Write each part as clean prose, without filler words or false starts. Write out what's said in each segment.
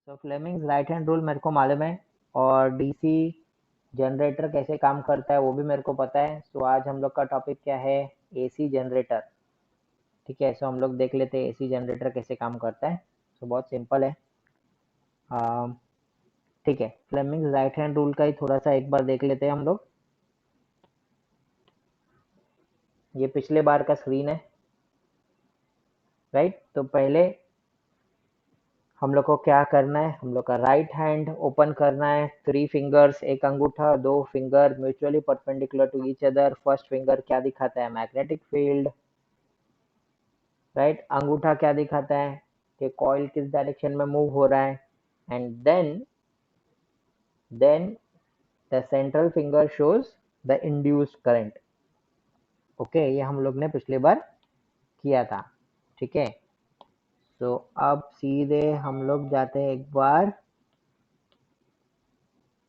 तो Fleming's right hand rule मेरे को मालूम है, और डीसी जनरेटर कैसे काम करता है वो भी मेरे को पता है। तो आज हम लोग का टॉपिक क्या है? AC generator. ठीक है, सो हम लोग देख लेते हैं एसी जनरेटर कैसे काम करता है। तो बहुत सिंपल है। अम, ठीक है, फ्लेमिंग्स राइट हैंड रूल का ही थोड़ा सा एक बार देख लेते हैं हम लोग। ये पिछले बार का स्क्रीन है, राइट। तो पहले हम लोग को क्या करना है, हम लोग का राइट हैंड ओपन करना है। 3 फिंगर्स, एक अंगूठा, 2 finger mutually perpendicular to each other. First finger क्या दिखाता है? Magnetic field, right. अंगूठा क्या दिखाता है कि कॉइल किस डायरेक्शन में मूव हो रहा है। And then the central finger shows the induced current. Okay, ये हम लोग ने पिछली बार किया था। ठीक है, तो अब सीधे हम लोग जाते हैं एक बार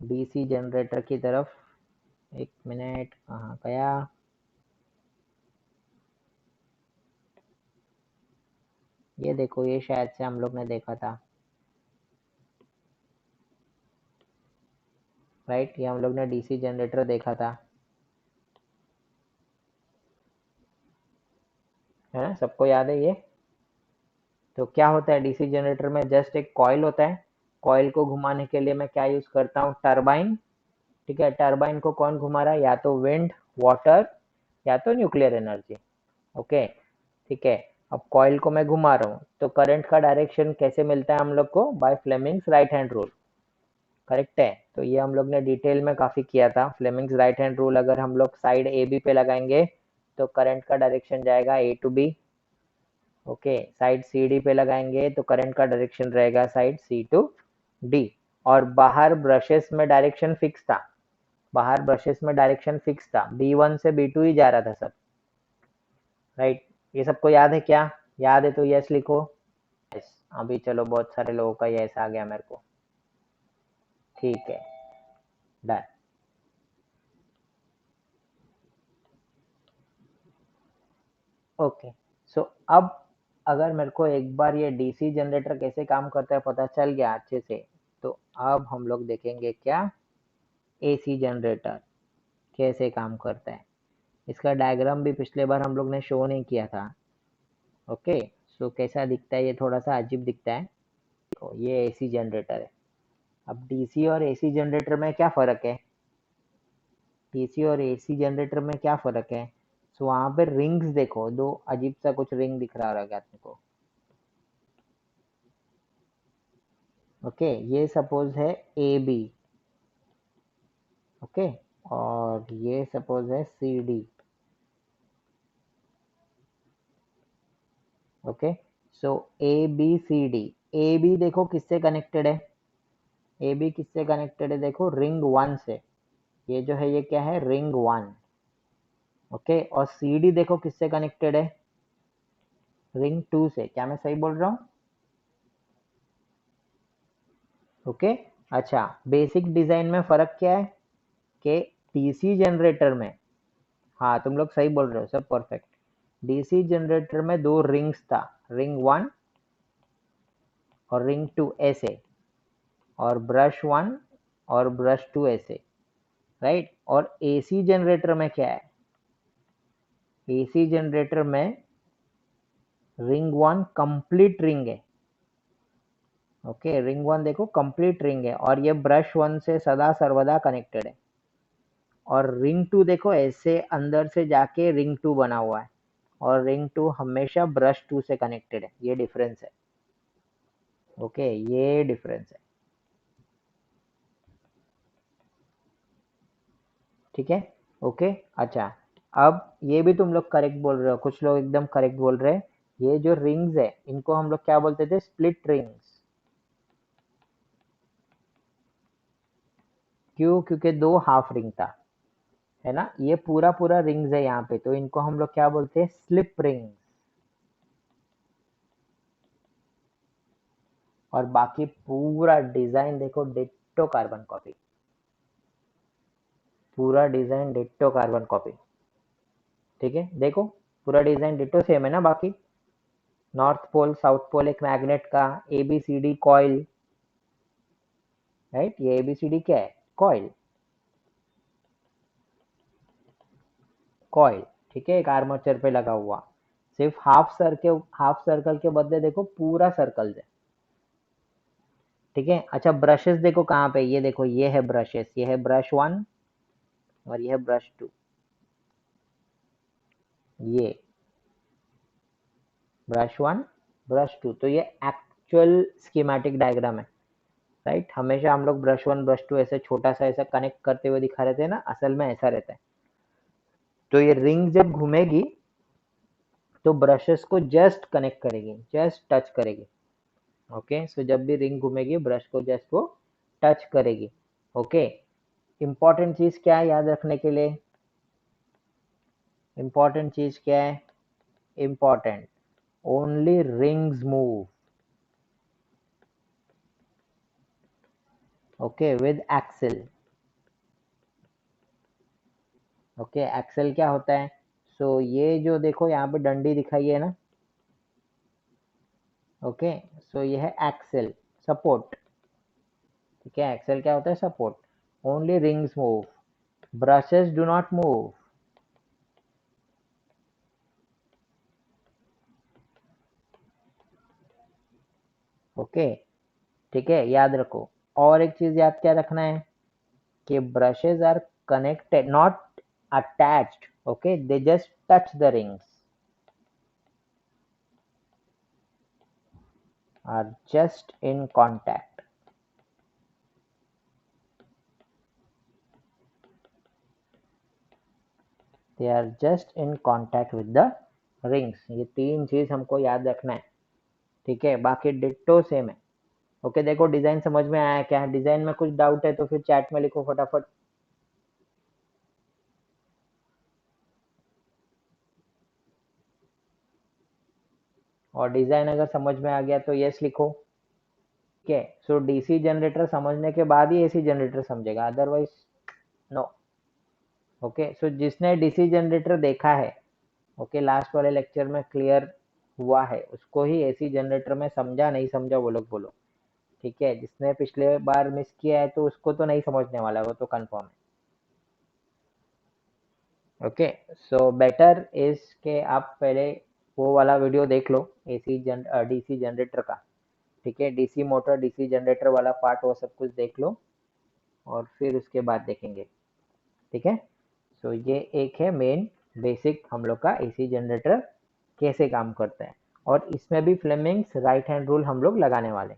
डीसी जनरेटर की तरफ। एक मिनट, कहाँ गया? ये देखो, ये शायद से हम लोग ने देखा था, राइट। ये हम लोग ने डीसी जनरेटर देखा था, है ना? सबको याद है ये? तो क्या होता है डीसी जनरेटर में? जस्ट एक कॉइल होता है। कॉइल को घुमाने के लिए मैं क्या यूज करता हूँ? टरबाइन। ठीक है, टरबाइन को कौन घुमा रहा है? या तो विंड, वाटर, या तो न्यूक्लियर एनर्जी। ओके, ठीक है। अब कॉइल को मैं घुमा रहा हूँ, तो करंट का डायरेक्शन कैसे मिलता है हम लोग को? By Fleming's right hand rule. Correct है। तो ये हम लोग ने डिटेल में काफी किया था। फ्लेमिंग्स राइट हैंड रूल अगर हम लोग साइड ए बी पे लगाएंगे तो करंट का डायरेक्शन जाएगा A to B. Okay, side C D पे लगाएंगे तो करंट का डायरेक्शन रहेगा साइड सी टू डी। और बाहर ब्रशेस में डायरेक्शन फिक्स था। बाहर ब्रशेस में डायरेक्शन फिक्स था, B1 से B2 ही जा रहा था सब, राइट। ये सबको याद है क्या? याद है तो यस लिखो। यस। अभी चलो, बहुत सारे लोगों का यस आ गया मेरे को। ठीक है, डन। ओके, सो अब अगर मेरे को एक बार ये डीसी जनरेटर कैसे काम करता है पता चल गया अच्छे से, तो अब हम लोग देखेंगे क्या एसी जनरेटर कैसे काम करता है। इसका डायग्राम भी पिछले बार हम लोग ने शो नहीं किया था। ओके, सो कैसा दिखता है? ये थोड़ा सा अजीब दिखता है। देखो, ये एसी जनरेटर है। अब डीसी और एसी जनरेटर में क्या फ़र्क है? डीसी और एसी जनरेटर में क्या फ़र्क है? सो वहाँ पे रिंग्स देखो, दो अजीब सा कुछ रिंग दिख रहा होगा आपको को। ओके, ये सपोज है ए बी। ओके, और ये सपोज है C D. Okay, so A B C D. A B देखो किससे कनेक्टेड है? ए बी किससे कनेक्टेड है? देखो, रिंग 1 से। ये जो है ये क्या है? रिंग 1। ओके, और सी डी देखो किससे कनेक्टेड है? रिंग 2 से। क्या मैं सही बोल रहा हूँ? ओके, अच्छा। बेसिक डिजाइन में फर्क क्या है कि डीसी जनरेटर में, हाँ तुम लोग सही बोल रहे हो, सब परफेक्ट। डीसी जनरेटर में दो रिंग्स था, रिंग 1 और रिंग 2 ऐसे, और ब्रश 1 और ब्रश 2 ऐसे, राइट। और एसी जनरेटर में क्या है? एसी जनरेटर में रिंग 1 कंप्लीट रिंग है। ओके, रिंग 1 देखो कंप्लीट रिंग है, और ये ब्रश 1 से सदा सर्वदा कनेक्टेड है। और रिंग 2 देखो ऐसे अंदर से जाके रिंग 2 बना हुआ है, और रिंग 2 हमेशा ब्रश 2 से कनेक्टेड है। ये डिफरेंस है। ओके, ये डिफरेंस है। ठीक है, ओके। अच्छा, अब ये भी तुम लोग करेक्ट बोल रहे हो, कुछ लोग एकदम करेक्ट बोल रहे हैं। ये जो रिंग्स है इनको हम लोग क्या बोलते थे? Split rings. क्यों? क्योंकि दो हाफ रिंग था, है ना। ये पूरा पूरा रिंग्स है यहाँ पे, तो इनको हम लोग क्या बोलते हैं? Slip rings. और बाकी पूरा डिजाइन देखो, डिट्टो कार्बन कॉपी। पूरा डिजाइन डिट्टो कार्बन कॉपी। ठीक है, देखो पूरा डिजाइन डिट्टो सेम है ना। बाकी नॉर्थ पोल साउथ पोल एक मैग्नेट का, A B C D coil, right. ये ABCD क्या है? कॉइल, कॉइल, ठीक है, एक आर्मेचर पे लगा हुआ। सिर्फ हाफ सर्कल के बदले देखो पूरा सर्कल है, ठीक है। अच्छा ब्रशेस देखो कहाँ पे, ये देखो ये है ब्रशेस, ये है ब्रश 1 और ये है ब्रश 2, ये ब्रश 1 ब्रश 2, तो ये एक्चुअल स्कीमेटिक डायग्राम है, राइट। हमेशा हम लोग ब्रश 1 ब्रश 2 ऐसे छोटा सा ऐसा कनेक्ट करते हुए दिखा रहे थे ना, असल में ऐसा रहता है। तो ये रिंग जब घूमेगी तो ब्रशेस को जस्ट कनेक्ट करेगी, जस्ट टच करेगी, ओके। सो जब भी रिंग घूमेगी ब्रश को जस्ट वो टच करेगी, ओके। इंपॉर्टेंट चीज क्या है याद रखने के लिए? इंपॉर्टेंट चीज क्या है? Important, only rings move, okay, with axle, okay. Axle क्या होता है? सो ये जो देखो यहाँ पे डंडी दिखाई है ना, ओके। सो ये है एक्सल, सपोर्ट, ठीक है। एक्सल क्या होता है? Support. Only rings move, brushes do not move, okay, ठीक है, याद रखो। और एक चीज याद क्या रखना है कि brushes are connected not attached, okay, they just touch the rings, are just in contact, they are just in contact with the rings. ये तीन चीज हमको याद रखना है, ठीक है। बाकी डिट्टो सेम है, ओके। देखो डिजाइन समझ में आया क्या? डिजाइन में कुछ डाउट है तो फिर चैट में लिखो फटाफट। और डिजाइन अगर समझ में आ गया तो यस लिखो, ठीक है। सो डीसी जनरेटर समझने के बाद ही एसी जनरेटर समझेगा, अदरवाइज नो, ओके। सो जिसने डीसी जनरेटर देखा है, ओके, लास्ट वाले लेक्चर में क्लियर हुआ है, उसको ही एसी जनरेटर में समझा नहीं समझा वो लोग बोलो, ठीक है। जिसने पिछले बार मिस किया है तो उसको तो नहीं समझने वाला, वो तो कंफर्म है, ओके। सो बेटर इज के आप पहले वो वाला वीडियो देख लो, डीसी जनरेटर का, ठीक है। डीसी मोटर डीसी जनरेटर वाला पार्ट वो सब कुछ देख लो और फिर उसके बाद देखेंगे, ठीक है। सो ये एक है मेन बेसिक हम लोग का एसी जनरेटर कैसे काम करता है। और इसमें भी फ्लेमिंग्स राइट हैंड रूल हम लोग लगाने वाले,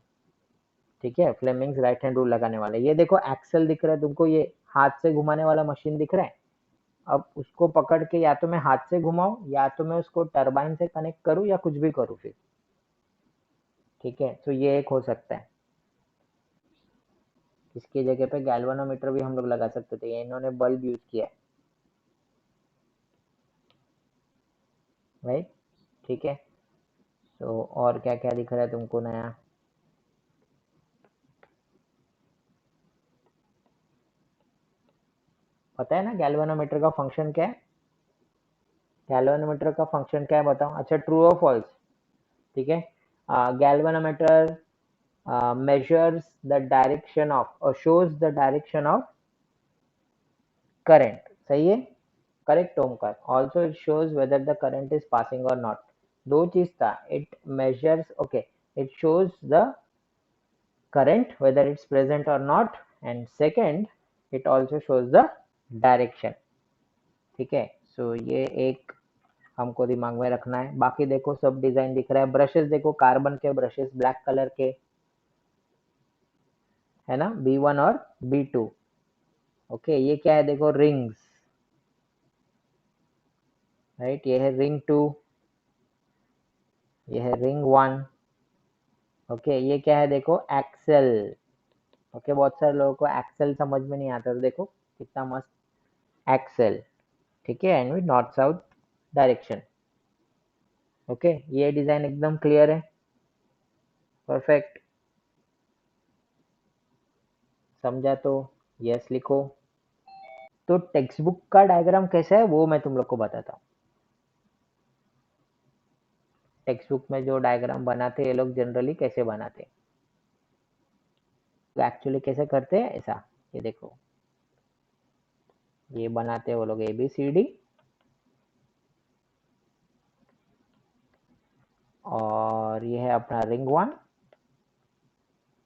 ठीक है। फ्लेमिंग्स राइट हैंड रूल लगाने वाले। ये देखो एक्सल दिख रहा है तुमको, ये हाथ से घुमाने वाला मशीन दिख रहा है। अब उसको पकड़ के या तो मैं हाथ से घुमाऊं या तो मैं उसको टरबाइन से कनेक्ट करूं या कुछ भी करूं फिर, ठीक है। तो ये एक हो सकता है। इसकी जगह पे गैल्वेनोमीटर भी हम लोग लगा सकते थे, ये इन्होंने बल्ब यूज किया है, राइट, ठीक है। तो और क्या क्या दिख रहा है तुमको नया? पता है ना गैल्वेनोमीटर का फंक्शन क्या है? गैल्वेनोमीटर का फंक्शन क्या है बताओ? अच्छा ट्रू और फॉल्स, ठीक है। Galvanometer measures the direction of or shows the direction of current, सही है, correct Omkar. Also it shows whether the current is passing or not। दो चीज था, it measures, okay, it shows the current whether it's present or not, and second it also shows the direction, ठीक है। सो ये एक हमको दिमाग में रखना है। बाकी देखो सब डिजाइन दिख रहा है। ब्रशेस देखो कार्बन के ब्रशेस ब्लैक कलर के, है ना, B1 और B2, ओके। ये क्या है देखो? Rings, right. ये है रिंग 2, ये है रिंग 1, ओके। ये क्या है देखो? Axle, okay. बहुत सारे लोगों को एक्सेल समझ में नहीं आता, तो देखो कितना मस्त एक्सेल, ठीक है। And with north south direction, okay. ये डिजाइन एकदम क्लियर है, परफेक्ट। समझा तो यस लिखो। तो टेक्स्ट बुक का डायग्राम कैसा है वो मैं तुम लोग को बताता हूँ। टेक्स्ट बुक में जो डायग्राम बनाते हैं ये लोग जनरली कैसे बनाते हैं, एक्चुअली कैसे करते हैं ऐसा, ये देखो, ये बनाते हैं वो लोग ABCD, और ये है अपना रिंग 1,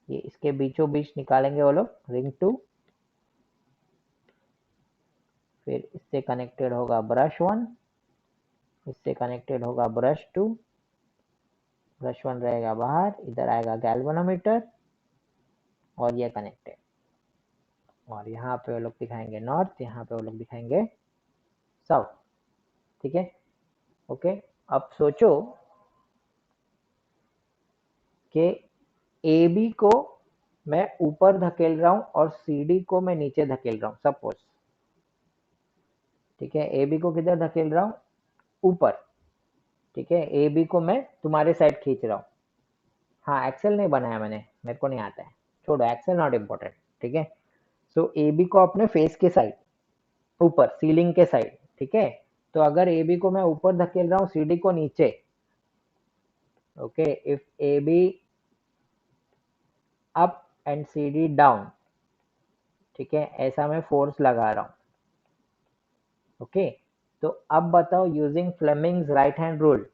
ये इसके बीचों बीच निकालेंगे वो लोग रिंग 2, फिर इससे कनेक्टेड होगा ब्रश 1, इससे कनेक्टेड होगा ब्रश 2, ब्रश 1 रहेगा बाहर, इधर आएगा गैल्वेनोमीटर और ये कनेक्टेड, और यहाँ पे वो लोग दिखाएंगे नॉर्थ, यहाँ पे वो लोग दिखाएंगे साउथ। ठीक है, ओके। अब सोचो कि AB को मैं ऊपर धकेल रहा हूँ और CD को मैं नीचे धकेल रहा हूँ, सपोज। ठीक है, AB को किधर धकेल रहा हूँ, ऊपर। ठीक है, AB को मैं तुम्हारे साइड खींच रहा हूँ। हाँ, एक्सेल नहीं बनाया मैंने, मेरे को नहीं आता है, छोड़ो, एक्सेल नॉट इम्पोर्टेंट। ठीक है, सो AB को अपने फेस के साइड, ऊपर सीलिंग के साइड। ठीक है, तो अगर AB को मैं ऊपर धकेल रहा हूँ, CD को नीचे, okay, if AB up and CD down, ठीक है, ऐसा मैं फोर्स लगा रहा हूँ। ओके, तो अब बताओ using Fleming's right hand rule.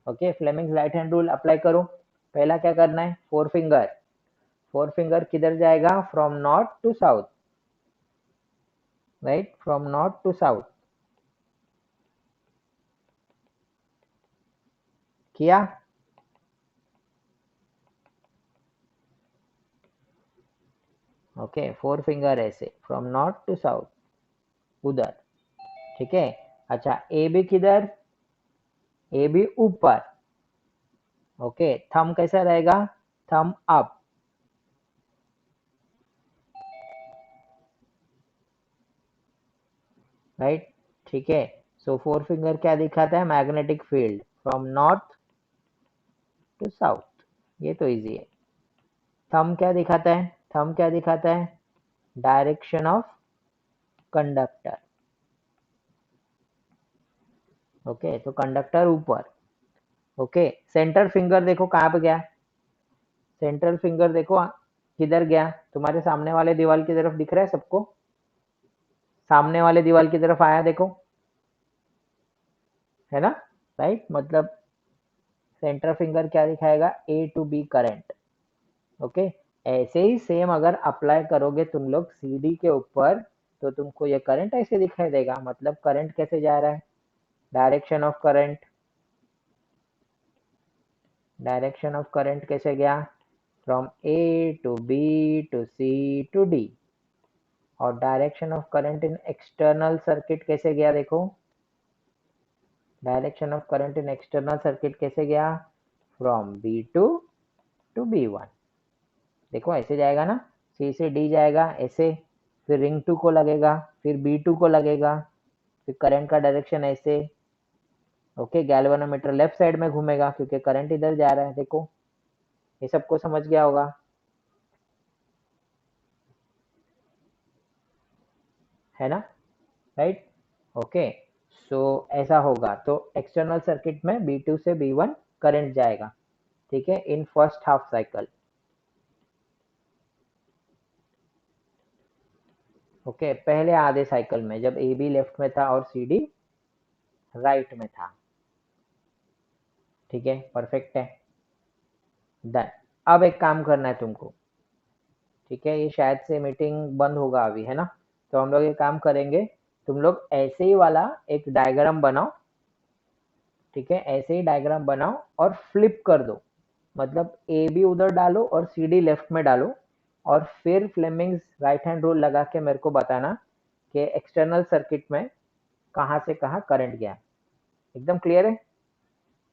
Okay, Fleming's right hand rule apply करो। पहला क्या करना है, फोर फिंगर किधर जाएगा, from north to south, right, from north to south. किया, ओके, फोर फिंगर ऐसे फ्रॉम नॉर्थ टू साउथ, उधर। ठीक है, अच्छा, ए बी किधर, ए बी ऊपर। ओके, थंब कैसा रहेगा, थंब अप, राइट। ठीक है, सो फोर फिंगर क्या दिखाता है, magnetic field from north to south, ये तो इजी है। थंब क्या दिखाता है, थंब क्या दिखाता है, डायरेक्शन ऑफ कंडक्टर। ओके, तो कंडक्टर ऊपर। ओके, सेंटर फिंगर देखो कहाँ पे गया, सेंट्रल फिंगर देखो किधर गया, तुम्हारे सामने वाले दीवार की तरफ दिख रहा है सबको, सामने वाले दीवार की तरफ आया देखो, है ना, राइट। मतलब सेंटर फिंगर क्या दिखाएगा, A to B current. Okay, ऐसे ही सेम अगर अप्लाई करोगे तुम लोग CD के ऊपर, तो तुमको ये करंट ऐसे दिखाई देगा। मतलब करंट कैसे जा रहा है, direction of current, direction of current कैसे गया, from A to B to C to D। और direction of current in external circuit कैसे गया, देखो, direction of current in external circuit कैसे गया, फ्रॉम B2 to B1। देखो ऐसे जाएगा ना, C से D जाएगा ऐसे, फिर रिंग 2 को लगेगा, फिर B2 को लगेगा, फिर करंट का डायरेक्शन ऐसे। ओके, गैल्वेनोमीटर लेफ्ट साइड में घूमेगा क्योंकि करंट इधर जा रहा है। देखो, ये सबको समझ गया होगा, है ना, राइट। ओके, सो ऐसा होगा, तो एक्सटर्नल सर्किट में B2 से B1 करंट जाएगा। ठीक है, in first half cycle. Okay, पहले आधे साइकिल में जब AB लेफ्ट में था और CD राइट में था। ठीक है, परफेक्ट है, डन। अब एक काम करना है तुमको। ठीक है, ये शायद से मीटिंग बंद होगा अभी, है ना, तो हम लोग ये काम करेंगे, तुम लोग ऐसे ही वाला एक डायग्राम बनाओ। ठीक है, ऐसे ही डायग्राम बनाओ और फ्लिप कर दो, मतलब ए बी उधर डालो और सी डी लेफ्ट में डालो, और फिर फ्लेमिंग्स राइट हैंड रूल लगा के मेरे को बताना कि एक्सटर्नल सर्किट में कहाँ से कहाँ करंट गया। एकदम क्लियर है,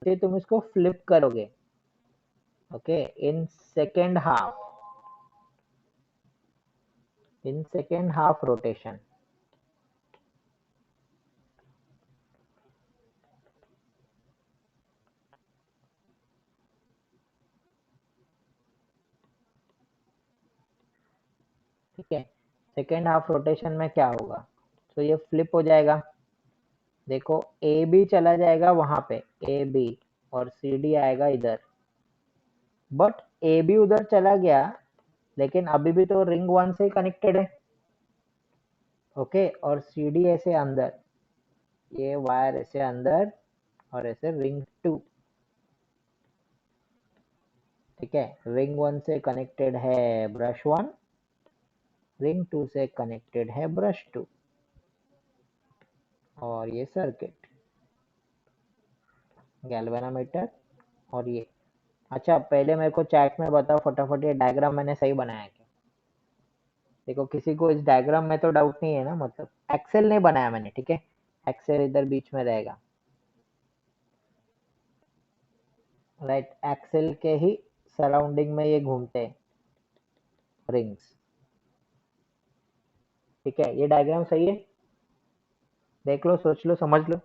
तो तुम इसको फ्लिप करोगे। Okay, in second half, in second half rotation. ठीक है, सेकेंड हाफ रोटेशन में क्या होगा, तो ये फ्लिप हो जाएगा। देखो, ए बी चला जाएगा वहां पे, ए बी, और सी डी आएगा इधर। बट ए बी उधर चला गया, लेकिन अभी भी तो रिंग 1 से कनेक्टेड है। ओके, और CD ऐसे अंदर, ये वायर ऐसे अंदर और ऐसे रिंग 2। ठीक है, रिंग 1 से कनेक्टेड है ब्रश 1, रिंग 2 से कनेक्टेड है ब्रश 2, और ये सर्किट गैल्वेनोमीटर और ये। अच्छा, पहले मेरे को चैट में बताओ फटाफट, ये डायग्राम मैंने सही बनाया क्या? देखो, किसी को इस डायग्राम में तो डाउट नहीं है ना, मतलब एक्सेल नहीं बनाया मैंने, ठीक है, एक्सेल इधर बीच में रहेगा, राइट, एक्सेल के ही सराउंडिंग में ये घूमते हैं रिंग्स। ठीक है, ये डायग्राम सही है, देख लो, सोच लो, समझ लो।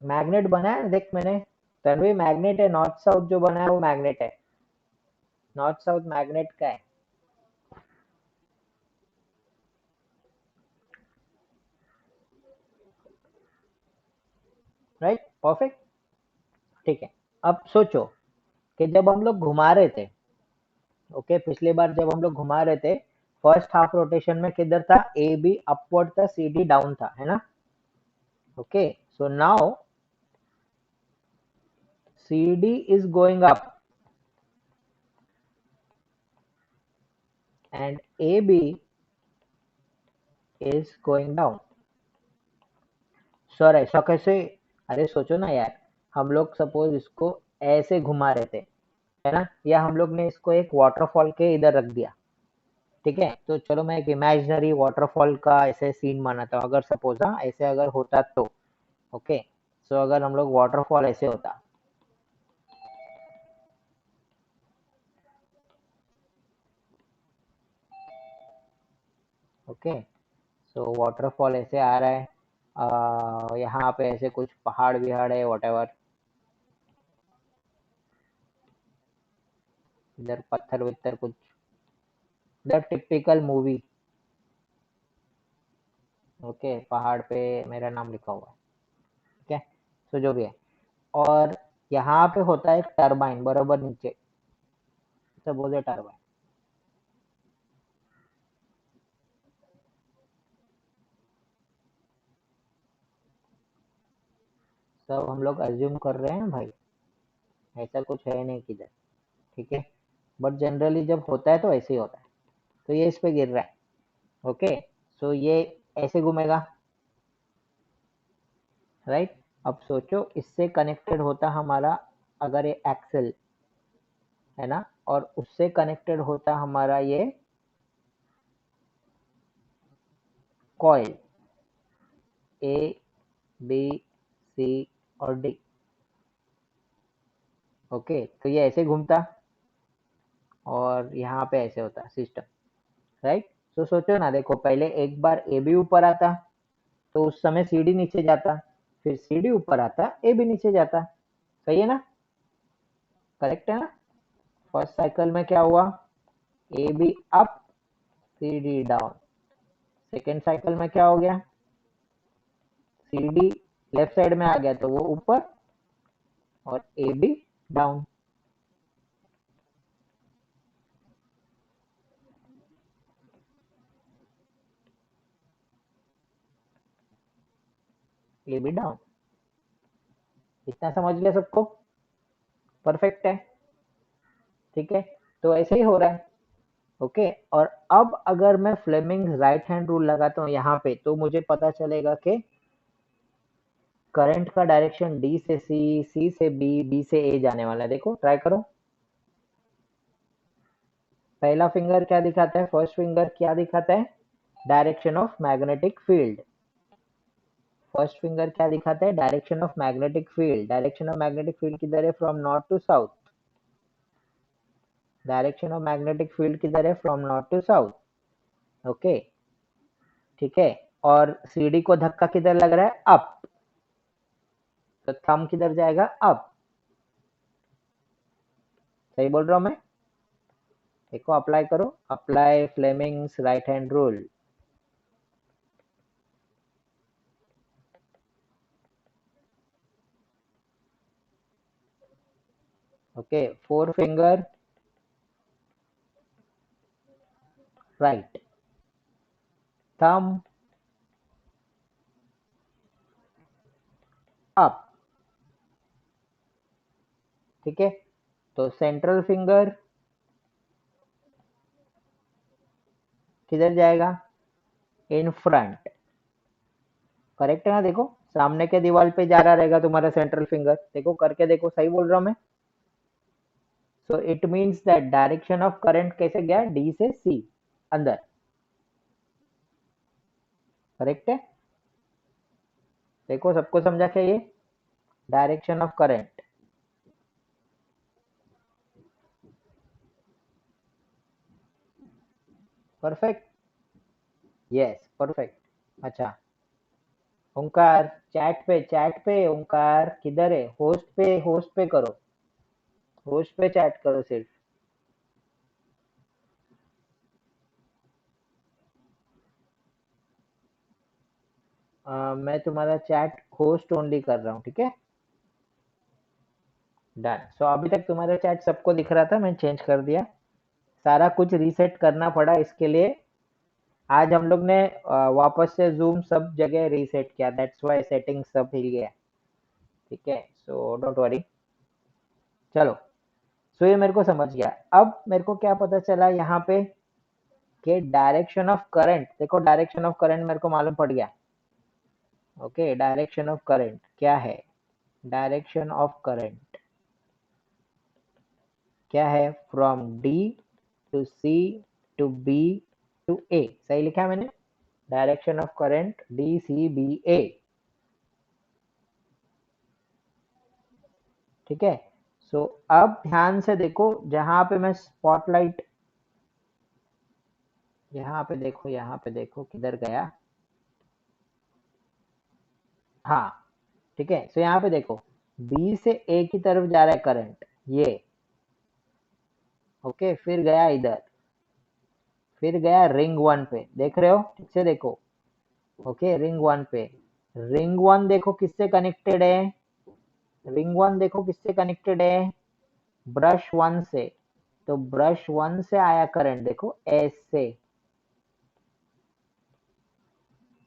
मैग्नेट बनाया देख मैंने, तन्वी, मैग्नेट है, नॉर्थ साउथ जो बना है वो मैग्नेट है, नॉर्थ साउथ मैग्नेट का है। Right, perfect. ठीक है, अब सोचो कि जब हम लोग घुमा रहे थे, ओके, पिछली बार जब हम लोग घुमा रहे थे, फर्स्ट हाफ रोटेशन में किधर था? ए बी अपवर्ड था, सी डी डाउन था, है ना? Okay, so now C D is going up and A B is going down. Sir ऐसा कैसे? अरे सोचो ना यार, हम लोग सपोज इसको ऐसे घुमा रहे थे, है ना, या हम लोग ने इसको एक वाटरफॉल के इधर रख दिया, ठीक है, तो चलो मैं एक इमेजिनरी वाटरफॉल का ऐसे सीन बनाता हूँ, अगर सपोज, हाँ, ऐसे अगर होता तो, ओके, सो अगर हम लोग वाटरफॉल ऐसे होता, ओके, सो वाटरफॉल ऐसे आ रहा है, यहाँ पे ऐसे कुछ पहाड़ विहाड़ है, वॉटेवर, इधर पत्थर वित्थर कुछ, द टिपिकल मूवी। ओके, पहाड़ पे मेरा नाम लिखा हुआ है, ठीक है, सो जो भी है, और यहाँ पे होता है एक टरबाइन बराबर नीचे, सब बोलते टरबाइन। सब हम लोग अज्यूम कर रहे हैं भाई, ऐसा कुछ है नहीं किधर, ठीक है, बट जनरली जब होता है तो ऐसे ही होता है। तो ये इस पे गिर रहा है, ओके, सो ये ऐसे घूमेगा, राइट। अब सोचो इससे कनेक्टेड होता हमारा, अगर ये एक्सेल है ना, और उससे कनेक्टेड होता हमारा ये कॉइल, ए बी सी और डी, ओके, तो ये ऐसे घूमता और यहाँ पे ऐसे होता सिस्टम, राइट। तो सोचो ना, देखो पहले एक बार ए बी ऊपर आता तो उस समय सी डी नीचे जाता, फिर सी डी ऊपर आता, ए बी नीचे जाता, सही है ना? करेक्ट है ना? फर्स्ट साइकिल में क्या हुआ? A B up, C D down. Second cycle में क्या हो गया? सी डी लेफ्ट साइड में आ गया तो वो ऊपर, और A be down. A be down, इतना समझ लिया सबको? परफेक्ट है, ठीक है, तो ऐसे ही हो रहा है, ओके। और अब अगर मैं फ्लेमिंग राइट हैंड रूल लगाता हूँ यहाँ पे, तो मुझे पता चलेगा कि करंट का डायरेक्शन डी से सी, सी से बी, बी से ए जाने वाला है। देखो, ट्राई करो। पहला फिंगर क्या दिखाता है? फर्स्ट फिंगर क्या दिखाता है? Direction of magnetic field. First finger क्या दिखाता है? Direction of magnetic field. Direction of magnetic field किधर है? From north to south. Direction of magnetic field किधर है? From north to south, okay, ठीक है। और सीडी को धक्का किधर लग रहा है? अप, तो थंब किधर जाएगा? अप। सही बोल रहा हूँ मैं? देखो, अप्लाई करो, apply Fleming's right hand rule. Okay, four finger right, thumb up, ठीक है। तो सेंट्रल फिंगर किधर जाएगा, इन फ्रंट, करेक्ट है ना। देखो सामने के दीवार पे जा रहा रहेगा तुम्हारा सेंट्रल फिंगर, देखो करके देखो, सही बोल रहा हूं मैं। So it means that direction of current कैसे गया, डी से सी अंदर, करेक्ट है। देखो सबको समझा क्या ये, direction of current. Perfect, yes perfect. अच्छा, ओंकार चैट पे ओंकार किधर है, होस्ट पे करो, होस्ट पे चैट करो सिर्फ। मैं तुम्हारा चैट होस्ट ओनली कर रहा हूँ, ठीक है। डन। सो अभी तक तुम्हारा चैट सबको दिख रहा था, मैं चेंज कर दिया, सारा कुछ रीसेट करना पड़ा इसके लिए। आज हम लोग ने वापस से जूम सब जगह रीसेट किया, दैट्स व्हाई सेटिंग सब हिल गया, ठीक है। सो डोंट वरी, चलो। सो ये मेरे को समझ गया। अब मेरे को क्या पता चला यहाँ पे कि डायरेक्शन ऑफ करंट, देखो डायरेक्शन ऑफ करंट मेरे को मालूम पड़ गया। ओके, डायरेक्शन ऑफ करंट क्या है, डायरेक्शन ऑफ करंट क्या है, from D to C to B to A, सही लिखा है मैंने, direction of current D C B A, ठीक है। सो अब ध्यान से देखो, जहां पे मैं स्पॉटलाइट, यहाँ पे देखो किधर गया, हाँ ठीक है। सो यहाँ पे देखो, बी से ए की तरफ जा रहा है करंट, ये ओके, फिर गया इधर, फिर गया रिंग वन पे, देख रहे हो ठीक से देखो, ओके रिंग वन पे, रिंग वन देखो किससे कनेक्टेड है, रिंग वन देखो किससे कनेक्टेड है, ब्रश वन से, तो ब्रश वन से आया करंट देखो एस से,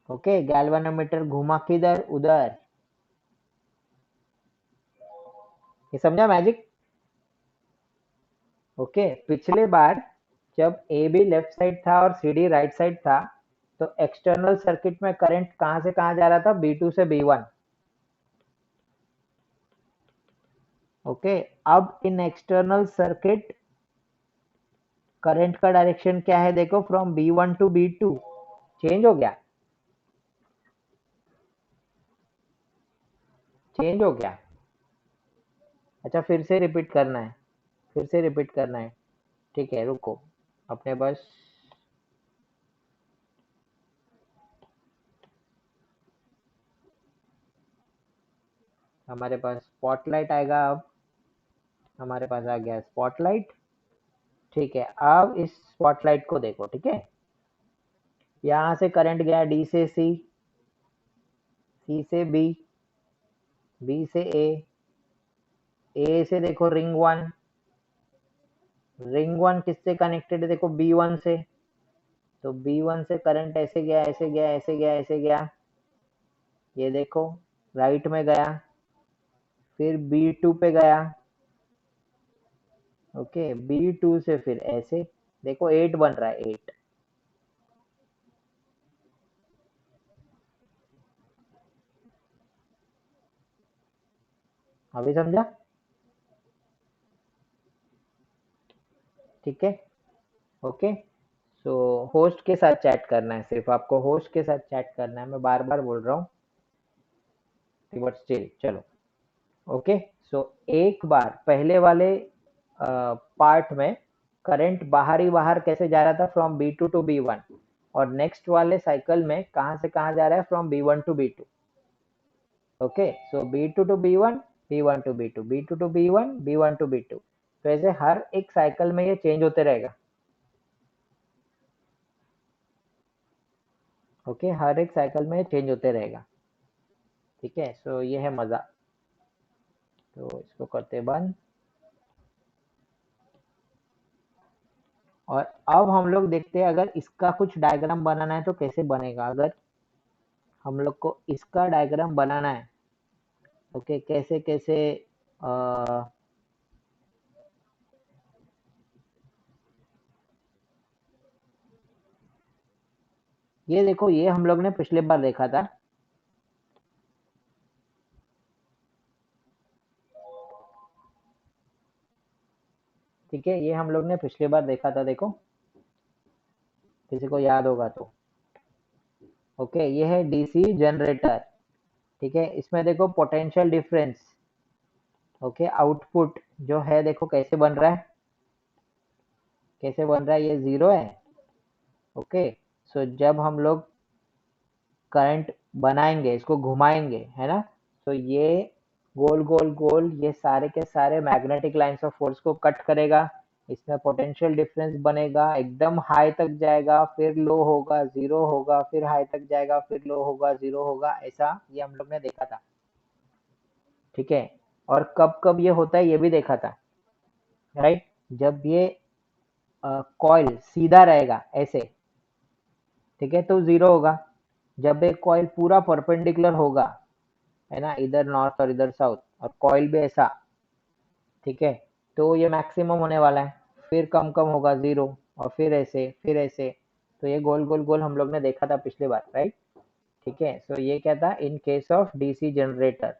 ओके, गैल्वेनोमीटर घुमा किधर, उधर, ये समझा मैजिक। ओके, पिछले बार जब ए बी लेफ्ट साइड था और सी डी राइट साइड था, तो एक्सटर्नल सर्किट में करंट कहां से कहां जा रहा था, B2 से B1, ओके। अब इन एक्सटर्नल सर्किट करंट का डायरेक्शन क्या है, देखो from B1 to B2, change हो गया, चेंज हो गया। अच्छा फिर से रिपीट करना है, फिर से रिपीट करना है, ठीक है रुको, अपने बस, हमारे पास स्पॉटलाइट आएगा अब, हमारे पास आ गया स्पॉटलाइट, ठीक है। अब इस स्पॉटलाइट को देखो, ठीक है, यहाँ से करंट गया डी से सी, सी से बी, बी से ए से देखो रिंग वन, रिंग वन किससे कनेक्टेड है, देखो B1 से, तो B1 से करंट ऐसे गया ऐसे गया ऐसे गया ऐसे गया, ये देखो राइट में गया, फिर B2 पे गया, ओके, B2 से फिर ऐसे, देखो 8 बन रहा है, 8, अभी समझा, ठीक है, ओके। सो होस्ट के साथ चैट करना है, सिर्फ आपको होस्ट के साथ चैट करना है, मैं बार बार बोल रहा हूँ, बट स्टिल चलो, ओके। सो एक बार पहले वाले पार्ट में करंट बाहर ही बाहर कैसे जा रहा था, फ्रॉम B2 टू B1, और नेक्स्ट वाले साइकिल में कहां से कहां जा रहा है, from B1 to B2, okay. So B2 to B1, B1 to B2, B2 to B1, B1 to B2, तो ऐसे हर एक साइकिल में ये चेंज होते रहेगा, ओके, हर एक साइकिल में चेंज होते रहेगा, ठीक है। सो ये है मजा, तो इसको करते बंद। और अब हम लोग देखते हैं अगर इसका कुछ डायग्राम बनाना है तो कैसे बनेगा। अगर हम लोग को इसका डायग्राम बनाना है, ओके, कैसे कैसे अ, ये देखो, ये हम लोग ने पिछले बार देखा था। ठीक है, ये हम लोग ने पिछली बार देखा था, देखो किसी को याद होगा तो। ओके, ये है डीसी जनरेटर। ठीक है, इसमें देखो पोटेंशियल डिफरेंस, ओके, आउटपुट जो है देखो कैसे बन रहा है, कैसे बन रहा है, ये जीरो है। ओके, सो जब हम लोग करंट बनाएंगे, इसको घुमाएंगे, है ना, तो ये गोल गोल गोल ये सारे के सारे मैग्नेटिक लाइंस ऑफ फोर्स को कट करेगा। इसमें पोटेंशियल डिफरेंस बनेगा, एकदम हाई तक जाएगा, फिर लो होगा, जीरो होगा, फिर हाई तक जाएगा, फिर लो होगा, जीरो होगा, ऐसा ये हम लोग ने देखा था। ठीक है, और कब कब ये होता है ये भी देखा था, राइट। जब ये कॉइल सीधा रहेगा ऐसे, ठीक है, तो जीरो होगा। जब एक कॉइल पूरा परपेंडिकुलर होगा, है ना, इधर नॉर्थ और इधर साउथ, और कॉइल भी ऐसा, ठीक है, तो ये मैक्सिमम होने वाला है। फिर कम कम होगा जीरो, और फिर ऐसे, फिर ऐसे। तो ये गोल गोल गोल हम लोग ने देखा था पिछली बार, राइट। ठीक है, सो ये क्या था, in case of DC generator.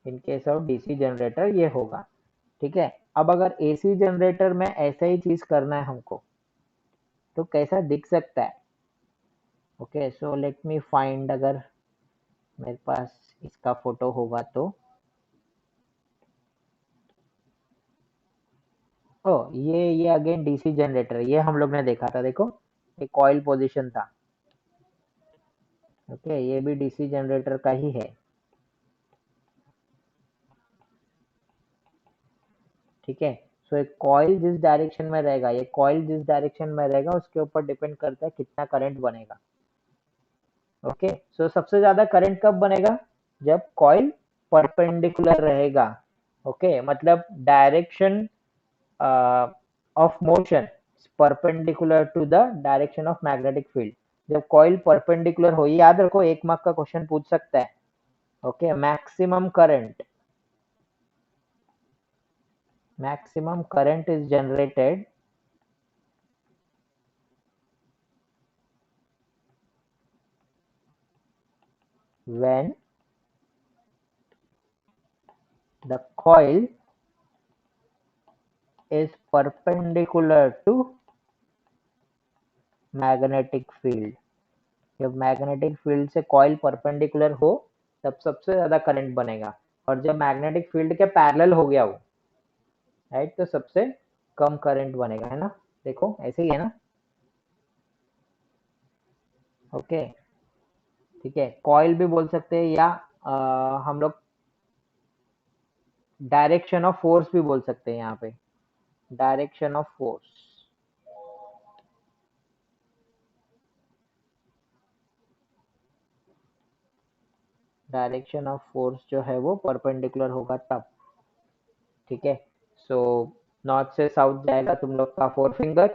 In case of DC generator ये होगा। ठीक है, अब अगर एसी जनरेटर में ऐसा ही चीज करना है हमको, तो कैसा दिख सकता है। Okay, so let me find, अगर मेरे पास इसका फोटो होगा तो। ओ, ये अगेन डीसी जनरेटर, ये हम लोग ने देखा था, देखो ये कॉइल पोजीशन था। ओके, ये भी डीसी जनरेटर का ही है। ठीक है, सो एक कॉइल जिस डायरेक्शन में रहेगा, ये कॉइल जिस डायरेक्शन में रहेगा उसके ऊपर डिपेंड करता है कितना करंट बनेगा। ओके, सो सबसे ज्यादा करंट कब बनेगा, जब कॉइल परपेंडिकुलर रहेगा। ओके, मतलब direction of motion perpendicular to the direction of magnetic field. जब कॉइल परपेंडिकुलर हो, ये याद रखो, एक मार्क का क्वेश्चन पूछ सकता है। Okay, maximum current is generated when the coil is perpendicular to magnetic field। जब मैग्नेटिक फील्ड से कॉइल परपेंडिकुलर हो, तब सबसे ज्यादा करंट बनेगा। और जब मैग्नेटिक फील्ड के पैरेलल हो गया हो, राइट, तो सबसे कम करंट बनेगा, है ना। देखो ऐसे ही है ना। ओके, ठीक है, कॉइल भी बोल सकते हैं, या हम लोग डायरेक्शन ऑफ फोर्स भी बोल सकते हैं यहाँ पे, direction of force. Direction of force जो है वो परपेंडिकुलर होगा तब। ठीक है, सो नॉर्थ से साउथ जाएगा तुम लोग का फोर फिंगर,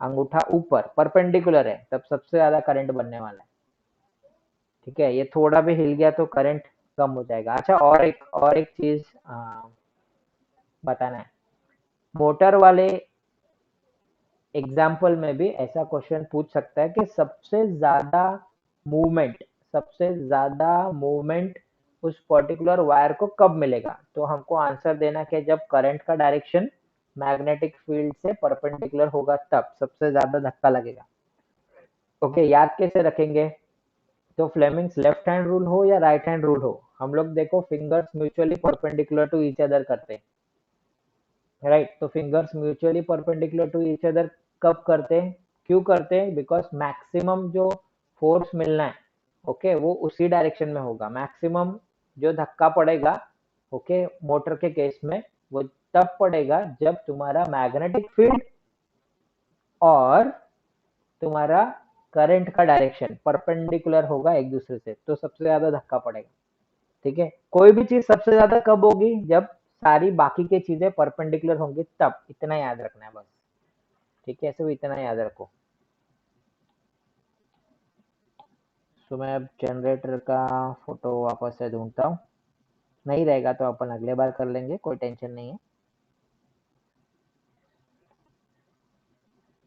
अंगूठा ऊपर परपेंडिकुलर है, तब सबसे ज्यादा करंट बनने वाला है। ठीक है, ये थोड़ा भी हिल गया तो करंट कम हो जाएगा। अच्छा, और एक चीज बताना है, मोटर वाले एग्जाम्पल में भी ऐसा क्वेश्चन पूछ सकता है कि मूवमेंट सबसे ज्यादा मूवमेंट उस पर्टिकुलर वायर को कब मिलेगा। तो हमको आंसर देना कि जब करंट का डायरेक्शन मैग्नेटिक फील्ड से परपेंडिकुलर होगा, तब सबसे ज्यादा धक्का लगेगा। ओके, याद कैसे रखेंगे, तो फ्लेमिंग्स लेफ्ट हैंड रूल हो या राइट हैंड रूल हो, हम लोग देखो fingers mutually perpendicular to each other करते हैं, राइट। तो fingers mutually perpendicular to each other कब करते हैं, क्यों करते हैं, बिकॉज मैक्सिमम जो फोर्स मिलना है, ओके, वो उसी डायरेक्शन में होगा। मैक्सिमम जो धक्का पड़ेगा, ओके, मोटर के केस में वो तब पड़ेगा जब तुम्हारा मैग्नेटिक फील्ड और तुम्हारा करंट का डायरेक्शन परपेंडिकुलर होगा एक दूसरे से, तो सबसे ज्यादा धक्का पड़ेगा। ठीक है, कोई भी चीज सबसे ज्यादा कब होगी, जब सारी बाकी की चीजें परपेंडिकुलर होंगी तब, इतना याद रखना है बस। ठीक है, सिर्फ इतना याद रखो। तो मैं अब जनरेटर का फोटो वापस से ढूंढता हूँ, नहीं रहेगा तो अपन अगले बार कर लेंगे, कोई टेंशन नहीं है।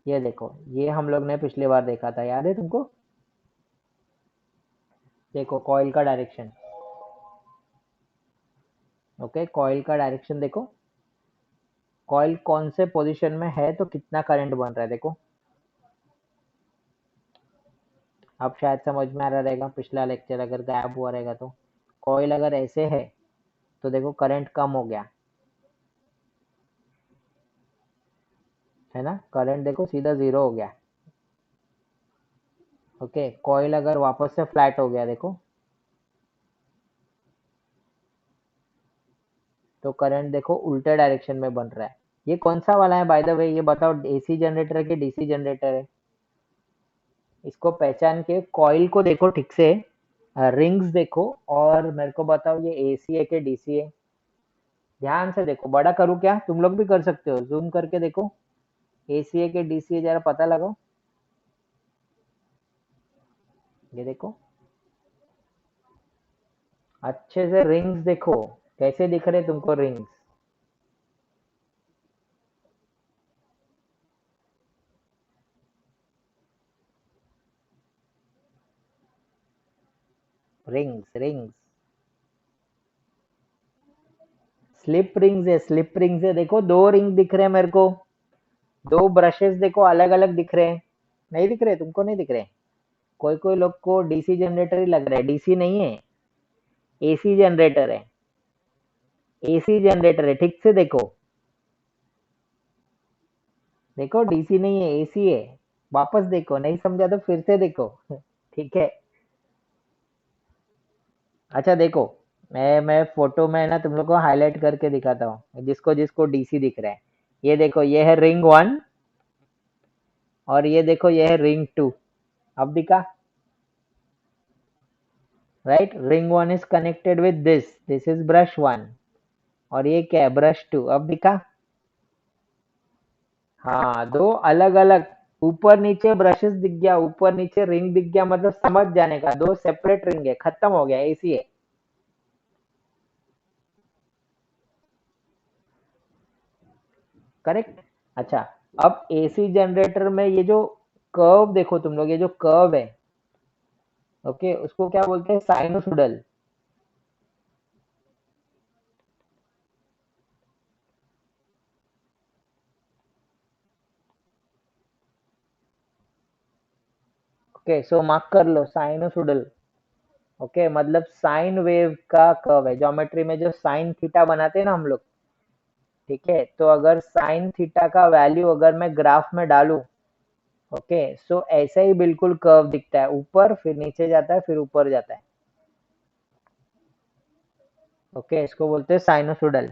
ये देखो, ये हम लोग ने पिछली बार देखा था, याद है तुमको? देखो कॉइल का डायरेक्शन। ओके, कॉइल का डायरेक्शन देखो, कॉइल कौन से पोजीशन में है तो कितना करंट बन रहा है, देखो। अब शायद समझ में आ रहा रहेगा, पिछला लेक्चर अगर गायब हुआ रहेगा तो। कॉइल अगर ऐसे है तो देखो करंट कम हो गया, है ना? करंट देखो सीधा 0 हो गया। ओके, कॉइल अगर वापस से फ्लैट हो गया देखो, तो करंट देखो उल्टे डायरेक्शन में बन रहा है। ये कौन सा वाला है बाय द वे, ये बताओ, एसी जनरेटर है कि डीसी जनरेटर है? इसको पहचान के कॉइल को देखो ठीक से, रिंग्स देखो, और मेरे को बताओ ये एसी है कि डीसी है। ध्यान से देखो, बड़ा करूँ क्या? तुम लोग भी कर सकते हो, जूम करके देखो, एसी है कि डीसी है, जरा पता लगाओ। ये देखो अच्छे से, रिंग्स देखो कैसे दिख रहे तुमको rings. Rings rings slip rings है, स्लिप रिंग्स है, देखो दो रिंग दिख रहे हैं मेरे को, दो ब्रशेस देखो अलग अलग दिख रहे हैं। नहीं दिख रहे तुमको? नहीं दिख रहे? कोई कोई लोग को डीसी जनरेटर ही लग रहा है, डीसी नहीं है, एसी जनरेटर है। एसी जनरेटर है, ठीक से देखो, देखो डीसी नहीं है, एसी है। वापस देखो, नहीं समझा तो फिर से देखो। ठीक है। अच्छा देखो, मैं फोटो में ना तुम लोग को हाईलाइट करके दिखाता हूँ, जिसको जिसको डीसी दिख रहा है। ये देखो, ये है रिंग 1, और ये देखो ये है रिंग 2। अब दिखा? Right, ring 1 is connected with this is brush 1, और ये क्या है, ब्रश 2। अब दिखा? हाँ, दो अलग अलग, ऊपर नीचे ब्रशेस दिख गया, ऊपर नीचे रिंग दिख गया, मतलब समझ जाने का, दो सेपरेट रिंग है, खत्म हो गया, एसी है। करेक्ट। अच्छा, अब एसी जनरेटर में ये जो कर्व देखो तुम लोग, ये जो कर्व है, ओके, उसको क्या बोलते हैं? साइनोसोडल। ओके, सो मार्क कर लो, साइनोसोडल। ओके, मतलब साइन वेव का कर्व है, ज्योमेट्री में जो साइन थीटा बनाते हैं ना हम लोग। ठीक है, तो अगर साइन थीटा का वैल्यू अगर मैं ग्राफ में डालूं, ओके, सो ऐसे ही बिल्कुल कर्व दिखता है, ऊपर फिर नीचे जाता है फिर ऊपर जाता है। ओके, इसको बोलते हैं sinusoidal.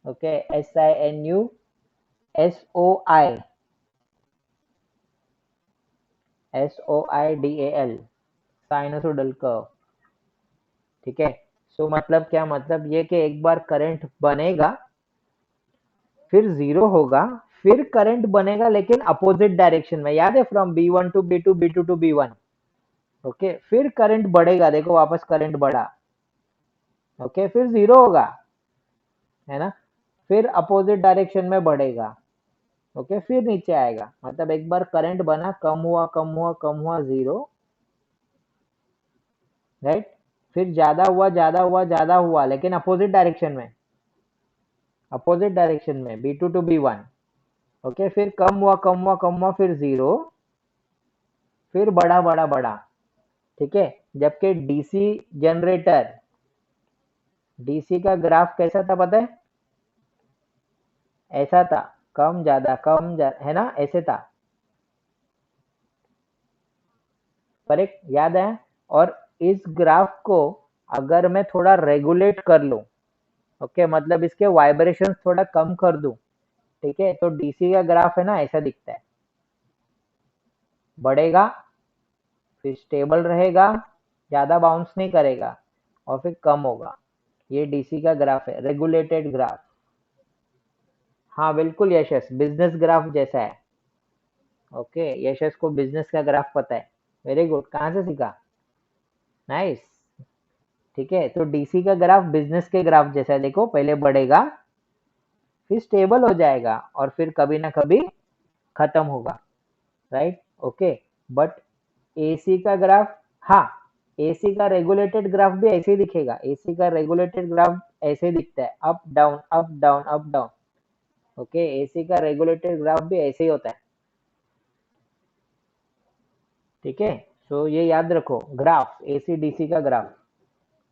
Okay, SINUSOI, SOIDAL, sinusoidal curve. ठीक है, सो मतलब क्या, मतलब ये कि एक बार करंट बनेगा, फिर जीरो होगा, फिर करंट बनेगा लेकिन अपोजिट डायरेक्शन में, याद है? From B1 to B2, B2 to B1। Okay, फिर करंट बढ़ेगा, देखो वापस करंट बढ़ा। ओके, फिर जीरो होगा, है ना? फिर अपोजिट डायरेक्शन में बढ़ेगा। ओके, फिर नीचे आएगा, मतलब एक बार करंट बना, कम हुआ कम हुआ कम हुआ, जीरो, राइट? फिर ज्यादा हुआ ज्यादा हुआ ज्यादा हुआ, लेकिन अपोजिट डायरेक्शन में, अपोजिट डायरेक्शन में, B2 टू B1। ओके, फिर कम हुआ कम हुआ कम हुआ, फिर जीरो, फिर बढ़ा बढ़ा बढ़ा। ठीक है, जबकि डीसी जनरेटर, डीसी का ग्राफ कैसा था पता है? ऐसा था, कम ज्यादा कम ज्यादा, है ना? ऐसे था। करेक्ट, याद है? और इस ग्राफ को अगर मैं थोड़ा रेगुलेट कर लूं, ओके, मतलब इसके वाइब्रेशंस थोड़ा कम कर दूं, ठीक है, तो डीसी का ग्राफ है ना, ऐसा दिखता है, बढ़ेगा, फिर स्टेबल रहेगा, ज्यादा बाउंस नहीं करेगा, और फिर कम होगा। ये डीसी का ग्राफ है, रेगुलेटेड ग्राफ। हाँ बिल्कुल यशस, बिजनेस ग्राफ जैसा है। ओके, यशस को बिजनेस का ग्राफ पता है। वेरी गुड, कहाँ से सीखा? नाइस। ठीक है, तो डीसी का ग्राफ बिजनेस के ग्राफ जैसा है। देखो, पहले बढ़ेगा, फिर स्टेबल हो जाएगा, और फिर कभी ना कभी खत्म होगा। Right, okay. बट एसी का ग्राफ, हाँ, एसी का रेगुलेटेड ग्राफ भी ऐसे ही दिखेगा। एसी का रेगुलेटेड ग्राफ ऐसे ही दिखता है, up down up down up down. Okay, AC का रेगुलेटेड ग्राफ भी ऐसे ही होता है। ठीक है, सो ये याद रखो, ग्राफ एसी डीसी का ग्राफ।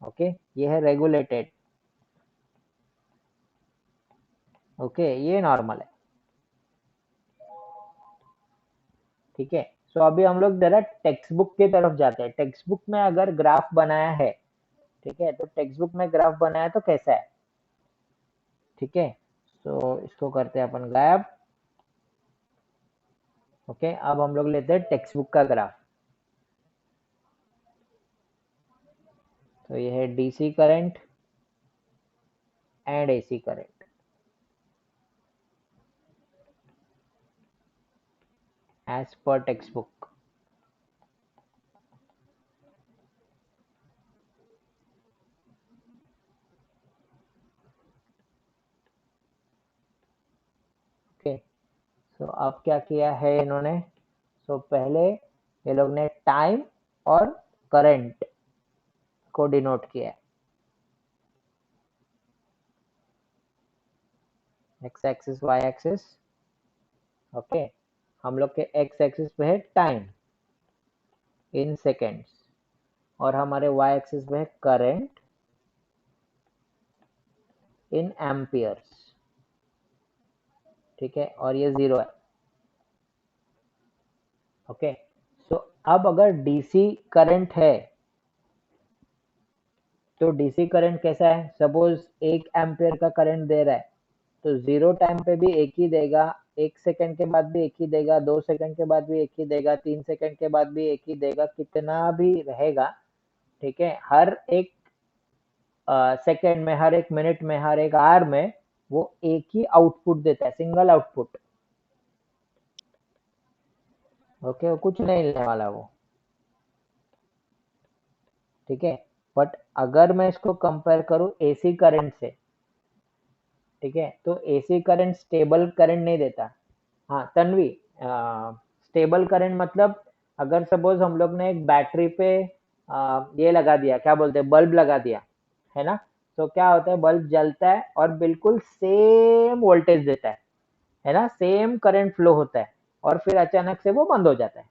ओके, ये है रेगुलेटेड। ओके, ये नॉर्मल है। ठीक है, सो अभी हम लोग जरा टेक्स्ट बुक की तरफ जाते हैं। टेक्स्ट बुक में अगर ग्राफ बनाया है, ठीक है, तो टेक्स्ट बुक में ग्राफ बनाया तो कैसा है? ठीक है, तो इसको करते हैं अपन गायब। ओके, अब हम लोग लेते हैं टेक्स्ट बुक का ग्राफ। तो ये है DC current and AC current as पर टेक्स्ट बुक। ओके, तो अब क्या किया है इन्होंने? तो पहले ये लोग ने टाइम और करंट को डिनोट किया है। X axis Y axis. Okay, हम लोग के एक्स एक्सिस पे है टाइम इन सेकेंड्स, और हमारे वाई एक्सिस पे है करंट इन एम्पियर्स। ठीक है, और ये 0 है। ओके, सो अब अगर डीसी करंट है, तो डीसी करंट कैसा है? सपोज 1 एम्पियर का करंट दे रहा है, तो 0 टाइम पे भी एक ही देगा, 1 सेकंड के बाद भी एक ही देगा, 2 सेकंड के बाद भी एक ही देगा, 3 सेकंड के बाद भी एक ही देगा, कितना भी रहेगा। ठीक है, हर एक सेकंड में, हर एक मिनट में, हर एक आवर में वो एक ही आउटपुट देता है, सिंगल आउटपुट। ओके, वो कुछ नहीं लेने वाला वो। ठीक है, बट अगर मैं इसको कंपेयर करूं एसी करंट से, ठीक है, तो एसी करंट स्टेबल करंट नहीं देता। हाँ तन्वी, स्टेबल करंट मतलब, अगर सपोज हम लोग ने एक बैटरी पे ये लगा दिया, क्या बोलते हैं, बल्ब लगा दिया, है ना, तो क्या होता है, बल्ब जलता है और बिल्कुल सेम वोल्टेज देता है ना, सेम करंट फ्लो होता है, और फिर अचानक से वो बंद हो जाता है।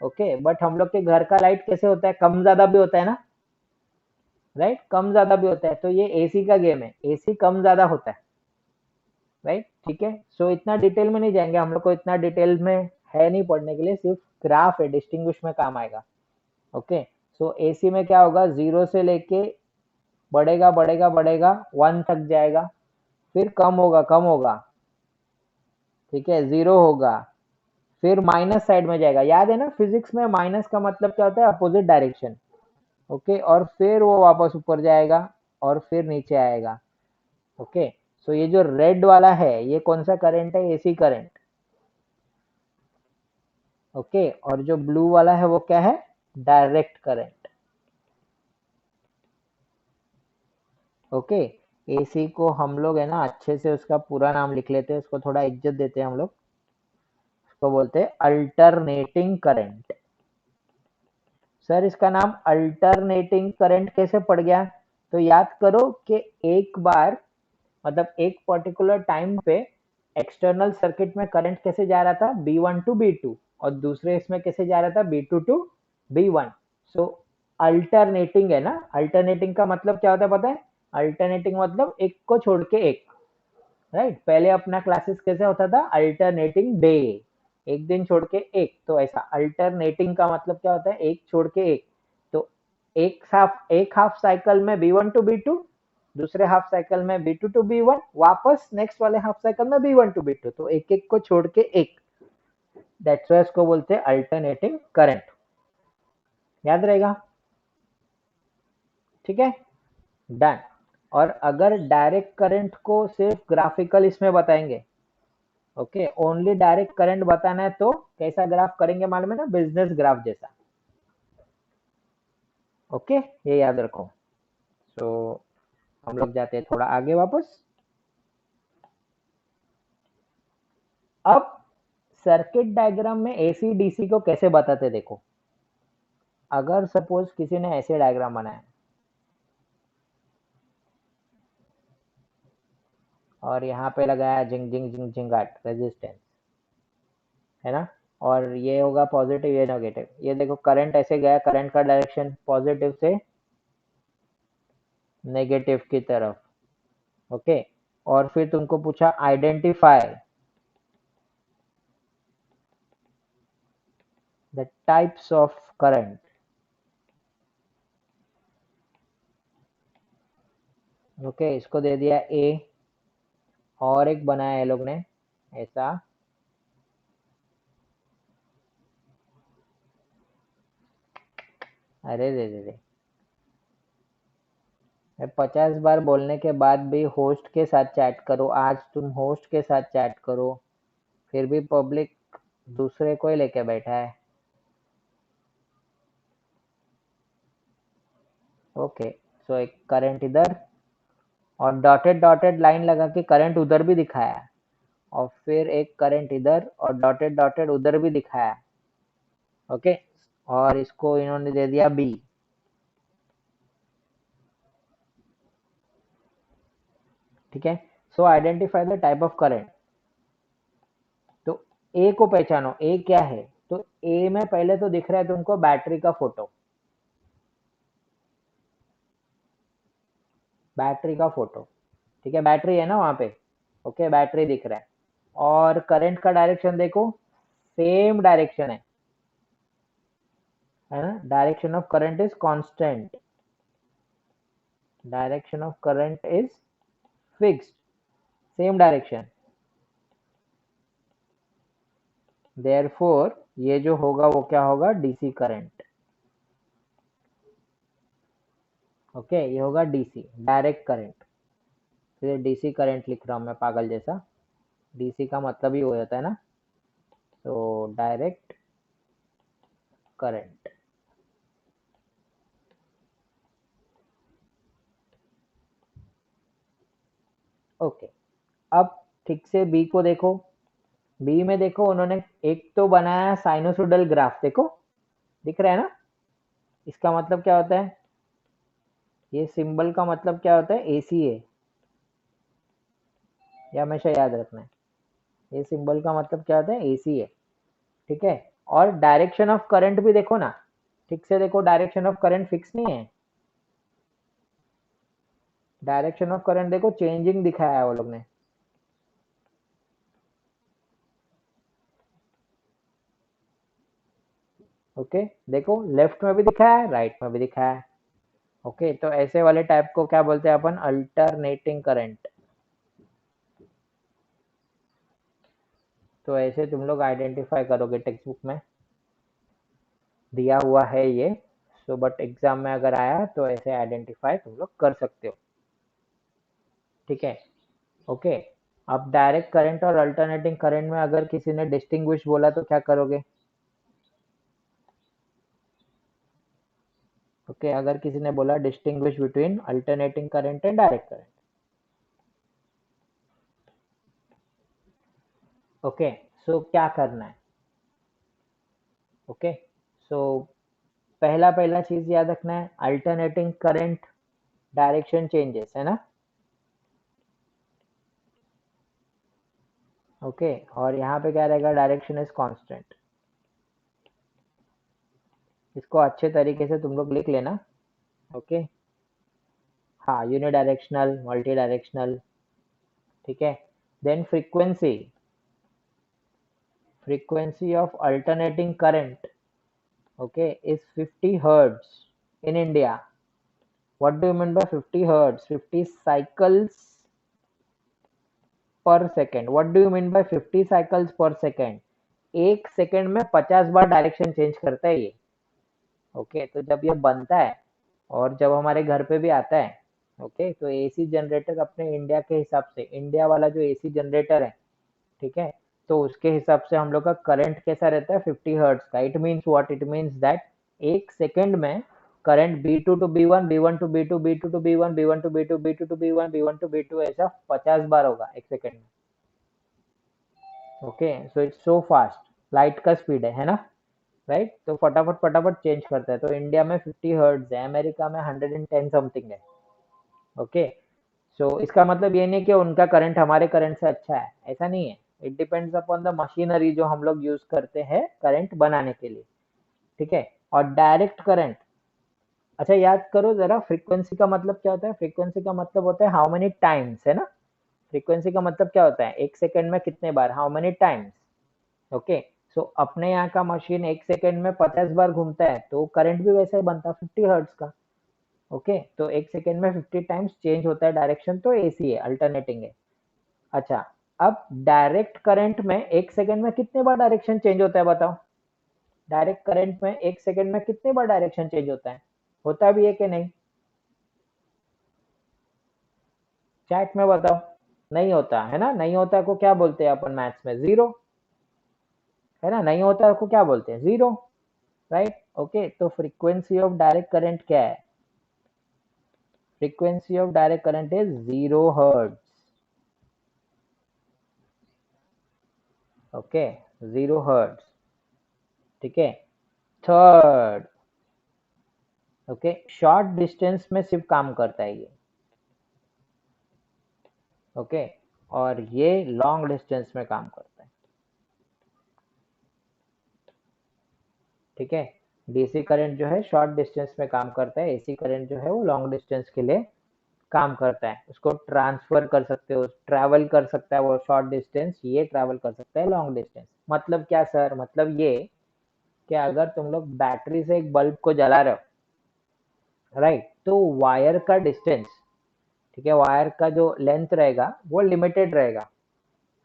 ओके, बट हम लोग के घर का लाइट कैसे होता है, कम ज्यादा भी होता है ना, राइट, कम ज्यादा भी होता है। तो ये एसी का गेम है, एसी कम ज्यादा होता है। राइट, ठीक है, सो इतना डिटेल में नहीं जाएंगे हम लोग को, इतना डिटेल में है नहीं पढ़ने के लिए, सिर्फ ग्राफ है, डिस्टिंग्विश में काम आएगा। ओके, सो एसी में क्या होगा, 0 से लेके बढ़ेगा बढ़ेगा बढ़ेगा, 1 तक जाएगा, फिर कम होगा कम होगा, ठीक है, 0 होगा, फिर माइनस साइड में जाएगा। याद है ना, फिजिक्स में माइनस का मतलब क्या होता है, अपोजिट डायरेक्शन। ओके, और फिर वो वापस ऊपर जाएगा, और फिर नीचे आएगा। ओके, सो ये जो रेड वाला है, ये कौन सा करंट है, एसी करंट। ओके, और जो ब्लू वाला है वो क्या है, डायरेक्ट करंट। ओके, एसी को हम लोग है ना अच्छे से उसका पूरा नाम लिख लेते हैं, उसको थोड़ा इज्जत देते हैं हम लोग। उसको बोलते हैं अल्टरनेटिंग करंट। सर इसका नाम अल्टरनेटिंग करंट कैसे पड़ गया? तो याद करो कि एक बार, मतलब एक पर्टिकुलर टाइम पे एक्सटर्नल सर्किट में करंट कैसे जा रहा था, B1 टू B2, और दूसरे इसमें कैसे जा रहा था, B2 to B1। So alternating है ना, अल्टरनेटिंग का मतलब क्या होता है पता है? अल्टरनेटिंग मतलब एक को छोड़ के एक। राइट, पहले अपना क्लासेस कैसे होता था, अल्टरनेटिंग डे, एक दिन छोड़ के एक, तो ऐसा अल्टरनेटिंग का मतलब क्या होता है, एक छोड़ के एक। तो एक हाफ साइकिल में B1 टू B2, दूसरे हाफ साइकिल में B2 टू B1, वापस नेक्स्ट वाले हाफ साइकिल में B1 टू B2, तो एक एक को छोड़ के एक। दैट्स वाई इसको बोलते हैं अल्टरनेटिंग करंट। याद रहेगा? ठीक है, डन। और अगर डायरेक्ट करंट को सिर्फ ग्राफिकल इसमें बताएंगे, ओके, ओनली डायरेक्ट करंट बताना है तो कैसा ग्राफ करेंगे मालूम है ना, बिजनेस ग्राफ जैसा। ओके, ये याद रखो। तो हम लोग जाते हैं थोड़ा आगे वापस। अब सर्किट डायग्राम में एसी डीसी को कैसे बताते देखो। अगर सपोज किसी ने ऐसे डायग्राम बनाया और यहाँ पे लगाया जिंग जिंग जिंग जिंगाट रेजिस्टेंस, है ना, और ये होगा पॉजिटिव, ये नेगेटिव, ये देखो करंट ऐसे गया, करंट का डायरेक्शन पॉजिटिव से नेगेटिव की तरफ। ओके, और फिर तुमको पूछा identify the types of current. Okay, इसको दे दिया ए, और एक बनाया ये लोग ने ऐसा, अरे दे दे दे 50 बार बोलने के बाद भी होस्ट के साथ चैट करो, आज तुम होस्ट के साथ चैट करो, फिर भी पब्लिक दूसरे को ही लेके बैठा है। ओके, सो एक करंट इधर और डॉटेड डॉटेड लाइन लगा के करंट उधर भी दिखाया, और फिर एक करंट इधर और डॉटेड डॉटेड उधर भी दिखाया। ओके, और इसको इन्होंने दे दिया बी। ठीक है, सो identify the type of current. तो ए को पहचानो, ए क्या है, तो ए में पहले तो दिख रहा है तुमको बैटरी का फोटो, बैटरी का फोटो, ठीक है, बैटरी है ना वहां पे। ओके, बैटरी दिख रहा है, और करंट का डायरेक्शन देखो, सेम डायरेक्शन है ना, direction of current is constant, direction of current is fixed, same direction, therefore ये जो होगा वो क्या होगा, डीसी करंट। ओके, ये होगा डीसी डायरेक्ट करंट, फिर डीसी करंट लिख रहा हूँ मैं पागल जैसा, डीसी का मतलब ही हो जाता है ना, तो डायरेक्ट करंट। ओके, अब ठीक से बी को देखो, बी में देखो उन्होंने एक तो बनाया साइनोसोडल ग्राफ, देखो दिख रहा है ना, इसका मतलब क्या होता है, ये सिंबल का मतलब क्या होता है, एसी है, ये हमेशा याद रखना है, ये सिंबल का मतलब क्या होता है, एसी है। ठीक है, और डायरेक्शन ऑफ करंट भी देखो ना, ठीक से देखो, डायरेक्शन ऑफ करंट फिक्स नहीं है, डायरेक्शन ऑफ करंट देखो चेंजिंग दिखाया है वो लोग ने। ओके, देखो लेफ्ट में भी दिखाया है, राइट में भी दिखाया है। ओके, तो ऐसे वाले टाइप को क्या बोलते हैं अपन, अल्टरनेटिंग करंट। तो ऐसे तुम लोग आइडेंटिफाई करोगे, टेक्स्ट बुक में दिया हुआ है ये, सो बट एग्जाम में अगर आया तो ऐसे आइडेंटिफाई तुम लोग कर सकते हो। ठीक है, ओके, अब डायरेक्ट करंट और अल्टरनेटिंग करंट में अगर किसी ने डिस्टिंग्विश बोला तो क्या करोगे। ओके, अगर किसी ने बोला distinguish between alternating current and direct current. Okay, so क्या करना है, ओके, सो पहला पहला चीज याद रखना है, अल्टरनेटिंग करंट डायरेक्शन चेंजेस, है ना। ओके, और यहाँ पे क्या रहेगा, डायरेक्शन इज कांस्टेंट, इसको अच्छे तरीके से तुम लोग लिख लेना। ओके, हाँ, यूनिडायरेक्शनल, मल्टी डायरेक्शनल, ठीक है। Then frequency, frequency of alternating current, okay, is 50 hertz in India. What do you mean by 50 hertz, 50 cycles per second? What do you mean by 50 cycles per second? एक second में 50 बार direction change करता है ये। Okay, तो जब ये बनता है और जब हमारे घर पे भी आता है, ओके, तो एसी जनरेटर अपने इंडिया के हिसाब से, इंडिया वाला जो एसी जनरेटर है, ठीक है, तो उसके हिसाब से हम लोग का करंट कैसा रहता है, 50 हर्ट्ज का। It means what, it means that एक सेकंड में current B2 to B1, B1 to B2, B2 to B1, B1 to B2, B2 to B1, B1 to B2, ऐसा 50 बार होगा एक सेकंड में। Okay, so it's so fast, light का speed है ना, राइट। तो फटाफट फटाफट चेंज करता है। तो इंडिया में 50 हर्ट्ज है, अमेरिका में 110 समथिंग है। ओके, सो इसका मतलब ये नहीं कि उनका करंट हमारे करंट से अच्छा है, ऐसा नहीं है। It depends upon the machinery जो हम लोग यूज करते हैं करंट बनाने के लिए, ठीक है। और डायरेक्ट करंट, अच्छा याद करो जरा, फ्रीक्वेंसी का मतलब क्या होता है? फ्रीक्वेंसी का मतलब होता है हाउ मेनी टाइम्स, है ना। फ्रीक्वेंसी का मतलब क्या होता है? एक सेकंड में कितने बार, हाउ मेनी टाइम्स। ओके, सो अपने यहाँ का मशीन एक सेकंड में 50 बार घूमता है, तो करंट भी वैसे ही बनता है 50 हर्ट्ज का। ओके, तो एक सेकंड में 50 टाइम्स चेंज होता है डायरेक्शन, तो एसी है, अल्टरनेटिंग है। अच्छा, अब डायरेक्ट करंट में एक सेकंड में कितने बार डायरेक्शन चेंज होता है बताओ? डायरेक्ट करंट में एक सेकंड में कितने बार डायरेक्शन चेंज होता है? होता भी है कि नहीं? चैट में बताओ। नहीं होता है ना, नहीं होता को क्या बोलते हैं अपन मैथ्स में? जीरो, है ना। नहीं होता को क्या बोलते हैं? Zero, right. ओके, तो फ्रीक्वेंसी ऑफ डायरेक्ट करंट क्या है? Frequency of direct current is 0 hertz. Okay, 0 hertz, ठीक है। थर्ड, ओके, शॉर्ट डिस्टेंस में सिर्फ काम करता है ये। ओके, और ये लॉन्ग डिस्टेंस में काम करता है, ठीक है। डीसी करंट जो है शॉर्ट डिस्टेंस में काम करता है, एसी करंट जो है वो लॉन्ग डिस्टेंस के लिए काम करता है। उसको ट्रांसफर कर सकते हो, ट्रैवल कर सकता है वो शॉर्ट डिस्टेंस, ये ट्रैवल कर सकता है लॉन्ग डिस्टेंस। मतलब क्या सर? मतलब ये कि अगर तुम लोग बैटरी से एक बल्ब को जला रहे हो, राइट, तो वायर का डिस्टेंस, ठीक है, वायर का जो लेंथ रहेगा वो लिमिटेड रहेगा,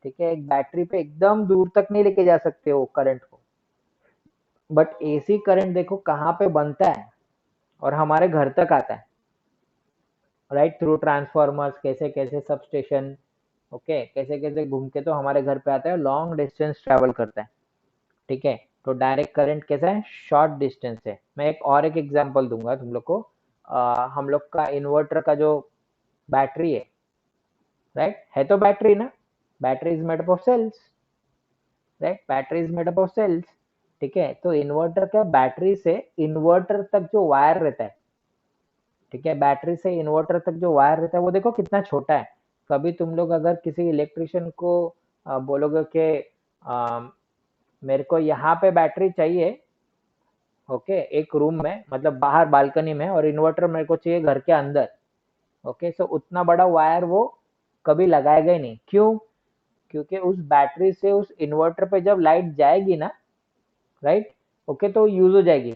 ठीक है। एक बैटरी पे एकदम दूर तक नहीं लेके जा सकते हो करंट को। बट एसी करंट देखो कहाँ पे बनता है और हमारे घर तक आता है, राइट, थ्रू ट्रांसफॉर्मर्स, कैसे कैसे सब स्टेशन, ओके, कैसे कैसे घूम के तो हमारे घर पे आता है, लॉन्ग डिस्टेंस ट्रैवल करता है, ठीक है। तो डायरेक्ट करंट कैसा है? शॉर्ट डिस्टेंस है। मैं एक एग्जांपल दूंगा तुम लोग को। हम लोग का इन्वर्टर का जो बैटरी है, राइट, है तो बैटरी ना, battery is made up of cells, right, battery is made up of cells, ठीक है। तो इन्वर्टर का बैटरी से इन्वर्टर तक जो वायर रहता है, ठीक है, बैटरी से इन्वर्टर तक जो वायर रहता है वो देखो कितना छोटा है। कभी तुम लोग अगर किसी इलेक्ट्रिशियन को बोलोगे कि मेरे को यहाँ पे बैटरी चाहिए, ओके, एक रूम में, मतलब बाहर बालकनी में, और इन्वर्टर मेरे को चाहिए घर के अंदर, ओके, सो उतना बड़ा वायर वो कभी लगाएगा ही नहीं। क्यों? क्योंकि उस बैटरी से उस इन्वर्टर पे जब लाइट जाएगी ना, राइट, ओके, तो यूज हो जाएगी।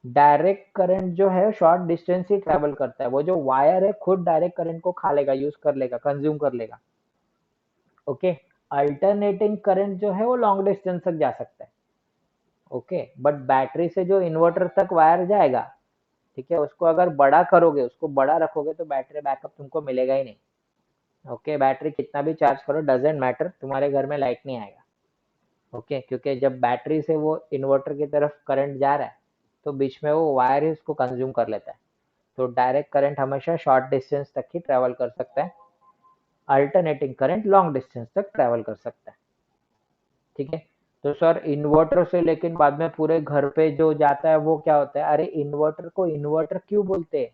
डायरेक्ट करंट जो है शॉर्ट डिस्टेंस ही ट्रेवल करता है, वो जो वायर है खुद डायरेक्ट करंट को खा लेगा, यूज कर लेगा, कंज्यूम कर लेगा, ओके। अल्टरनेटिंग करंट जो है वो लॉन्ग डिस्टेंस तक जा सकता है, ओके। बट बैटरी से जो इन्वर्टर तक वायर जाएगा, ठीक है, उसको अगर बड़ा करोगे, उसको बड़ा रखोगे, तो बैटरी बैकअप तुमको मिलेगा ही नहीं, ओके। बैटरी कितना भी चार्ज करो, डजेंट मैटर, तुम्हारे घर में लाइट नहीं आएगा, ओके। क्योंकि जब बैटरी से वो इन्वर्टर की तरफ करंट जा रहा है, तो बीच में वो वायर ही उसको कंज्यूम कर लेता है। तो डायरेक्ट करंट हमेशा शॉर्ट डिस्टेंस तक ही ट्रैवल कर सकता है, अल्टरनेटिंग करंट लॉन्ग डिस्टेंस तक ट्रैवल कर सकता है, ठीक है। तो सर इन्वर्टर से लेकिन बाद में पूरे घर पे जो जाता है वो क्या होता है? अरे इन्वर्टर को इन्वर्टर क्यों बोलते हैं?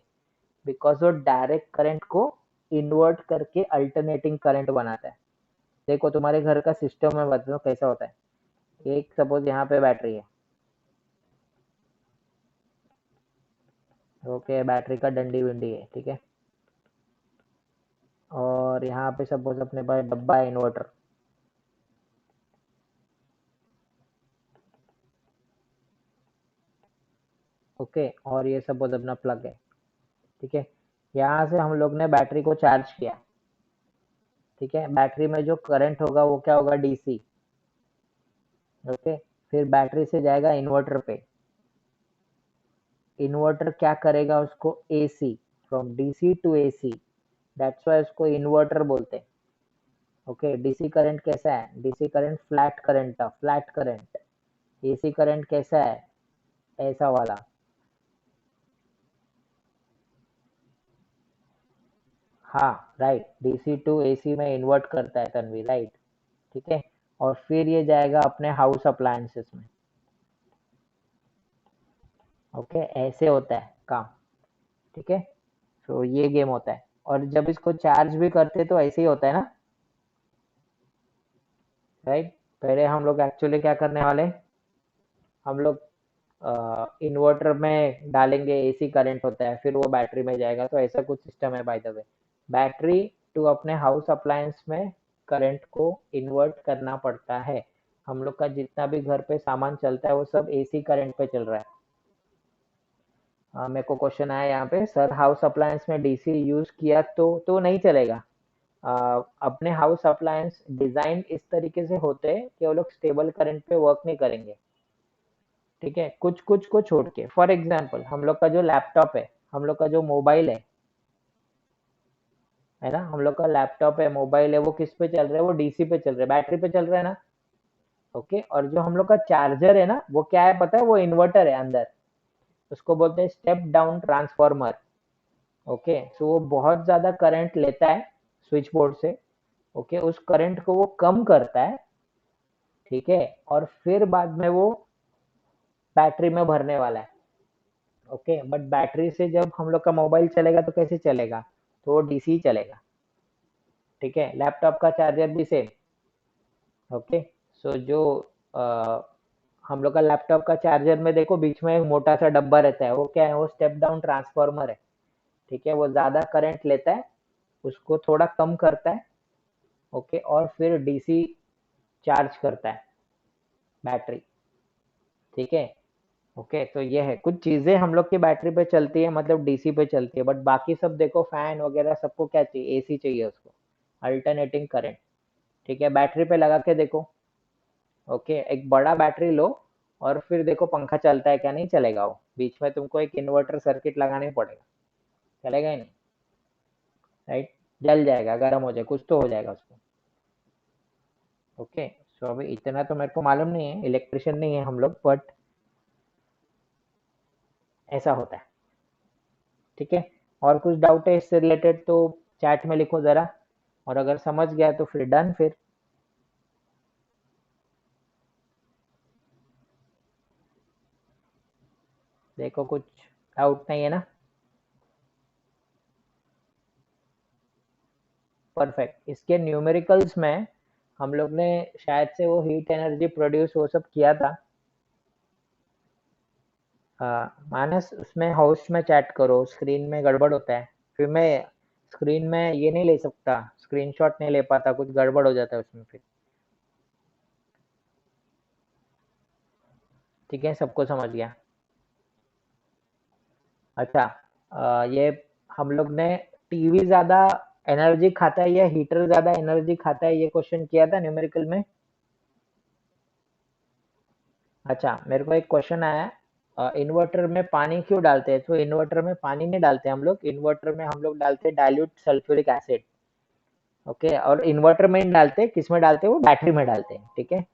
बिकॉज वो डायरेक्ट करंट को इन्वर्ट करके अल्टरनेटिंग करंट बनाता है। देखो तुम्हारे घर का सिस्टम में बताओ कैसा होता है। एक सपोज यहाँ पे बैटरी है, ओके, बैटरी का डंडी विंडी है, ठीक है। और यहाँ पे सपोज अपने पास डब्बा है इन्वर्टर, ओके, और ये सपोज अपना प्लग है, ठीक है। यहाँ से हम लोग ने बैटरी को चार्ज किया, ठीक है। बैटरी में जो करंट होगा वो क्या होगा? DC, okay. फिर बैटरी से जाएगा इन्वर्टर पे, इन्वर्टर क्या करेगा? उसको AC, from DC to AC, that's why उसको इन्वर्टर बोलते हैं। ओके, डीसी करंट कैसा है? डीसी करंट फ्लैट करंट था, फ्लैट करंट। एसी करंट कैसा है? ऐसा वाला। हाँ, राइट, डीसी टू एसी में इन्वर्ट करता है तन्वी, राइट। ठीक है, और फिर ये जाएगा अपने हाउस अप्लायंसेस में। ओके, ऐसे होता है काम। ठीक है, तो ये गेम होता है, और जब इसको चार्ज भी करते तो ऐसे ही होता है ना, राइट। पहले हम लोग एक्चुअली क्या करने वाले, हम लोग इन्वर्टर में डालेंगे, एसी करंट होता है, फिर वो बैटरी में जाएगा, तो ऐसा कुछ सिस्टम है by the way. Battery to अपने हाउस अप्लायंस में करंट को इन्वर्ट करना पड़ता है। हम लोग का जितना भी घर पे सामान चलता है वो सब एसी करंट पे चल रहा है। मेरे को क्वेश्चन आया यहाँ पे, सर हाउस अप्लायंस में डीसी यूज किया तो नहीं चलेगा। अपने हाउस अप्लायंस डिजाइन इस तरीके से होते हैं कि वो लोग स्टेबल करंट पे वर्क नहीं करेंगे। ठीक है, कुछ कुछ को छोड़ के, फॉर एग्जाम्पल हम लोग का जो लैपटॉप है, हम लोग का जो मोबाइल है ना, हम लोग का लैपटॉप है, मोबाइल है, वो किस पे चल रहा है? वो डीसी पे चल रहा है, बैटरी पे चल रहा है ना। ओके, और जो हम लोग का चार्जर है ना, वो क्या है पता है? वो इन्वर्टर है अंदर, उसको बोलते हैं स्टेप डाउन ट्रांसफॉर्मर। ओके, सो वो बहुत ज्यादा करंट लेता है स्विच बोर्ड से। ओके, उस करंट को वो कम करता है। ठीक है, और फिर बाद में वो बैटरी में भरने वाला है। ओके, बट बैटरी से जब हम लोग का मोबाइल चलेगा तो कैसे चलेगा? तो वो डीसी चलेगा। ठीक है, लैपटॉप का चार्जर भी सेम। ओके, सो जो अ, हम लोग का लैपटॉप का चार्जर में देखो बीच में एक मोटा सा डब्बा रहता है, वो क्या है? वो स्टेप डाउन ट्रांसफॉर्मर है। ठीक है, वो ज़्यादा करंट लेता है, उसको थोड़ा कम करता है। ओके, और फिर डीसी चार्ज करता है बैटरी। ठीक है, ओके, तो ये है कुछ चीज़ें हम लोग की बैटरी पे चलती है, मतलब डीसी पे चलती है, बट बाकी सब देखो फैन वगैरह सबको क्या चाहिए? एसी चाहिए उसको, अल्टरनेटिंग करंट। ठीक है, बैटरी पे लगा के देखो। ओके, एक बड़ा बैटरी लो, और फिर देखो पंखा चलता है क्या? नहीं चलेगा, वो बीच में तुमको एक इन्वर्टर सर्किट लगाना ही पड़ेगा, चलेगा ही नहीं, राइट। जल जाएगा, गर्म हो जाएगा, कुछ तो हो जाएगा उसको। ओके, सो अभी इतना तो मेरे को मालूम नहीं है, इलेक्ट्रिशियन नहीं है हम लोग, बट ऐसा होता है। ठीक है, और कुछ डाउट है इससे रिलेटेड तो चैट में लिखो ज़रा, और अगर समझ गया तो फिर डन फिर। देखो कुछ डाउट नहीं है ना? परफेक्ट, इसके न्यूमेरिकल्स में हम लोग ने शायद से वो हीट एनर्जी प्रोड्यूस वो सब किया था। मानस उसमें हाउस में चैट करो, स्क्रीन में गड़बड़ होता है, फिर मैं स्क्रीन में ये नहीं ले सकता, स्क्रीनशॉट नहीं ले पाता, कुछ गड़बड़ हो जाता है उसमें फिर। ठीक है, सबको समझ गया? अच्छा, ये हम लोग ने टीवी ज्यादा एनर्जी खाता है या हीटर ज्यादा एनर्जी खाता है, ये क्वेश्चन किया था न्यूमेरिकल में। अच्छा, मेरे को एक क्वेश्चन आया, इन्वर्टर में पानी क्यों डालते हैं? तो इन्वर्टर में पानी नहीं डालते हम लोग, इन्वर्टर में हम लोग डालते हैं डाइल्यूट सल्फ्यूरिक एसिड। ओके, और इन्वर्टर में नहीं डालते, किस में डालते हैं? वो बैटरी में डालते हैं। ठीक है,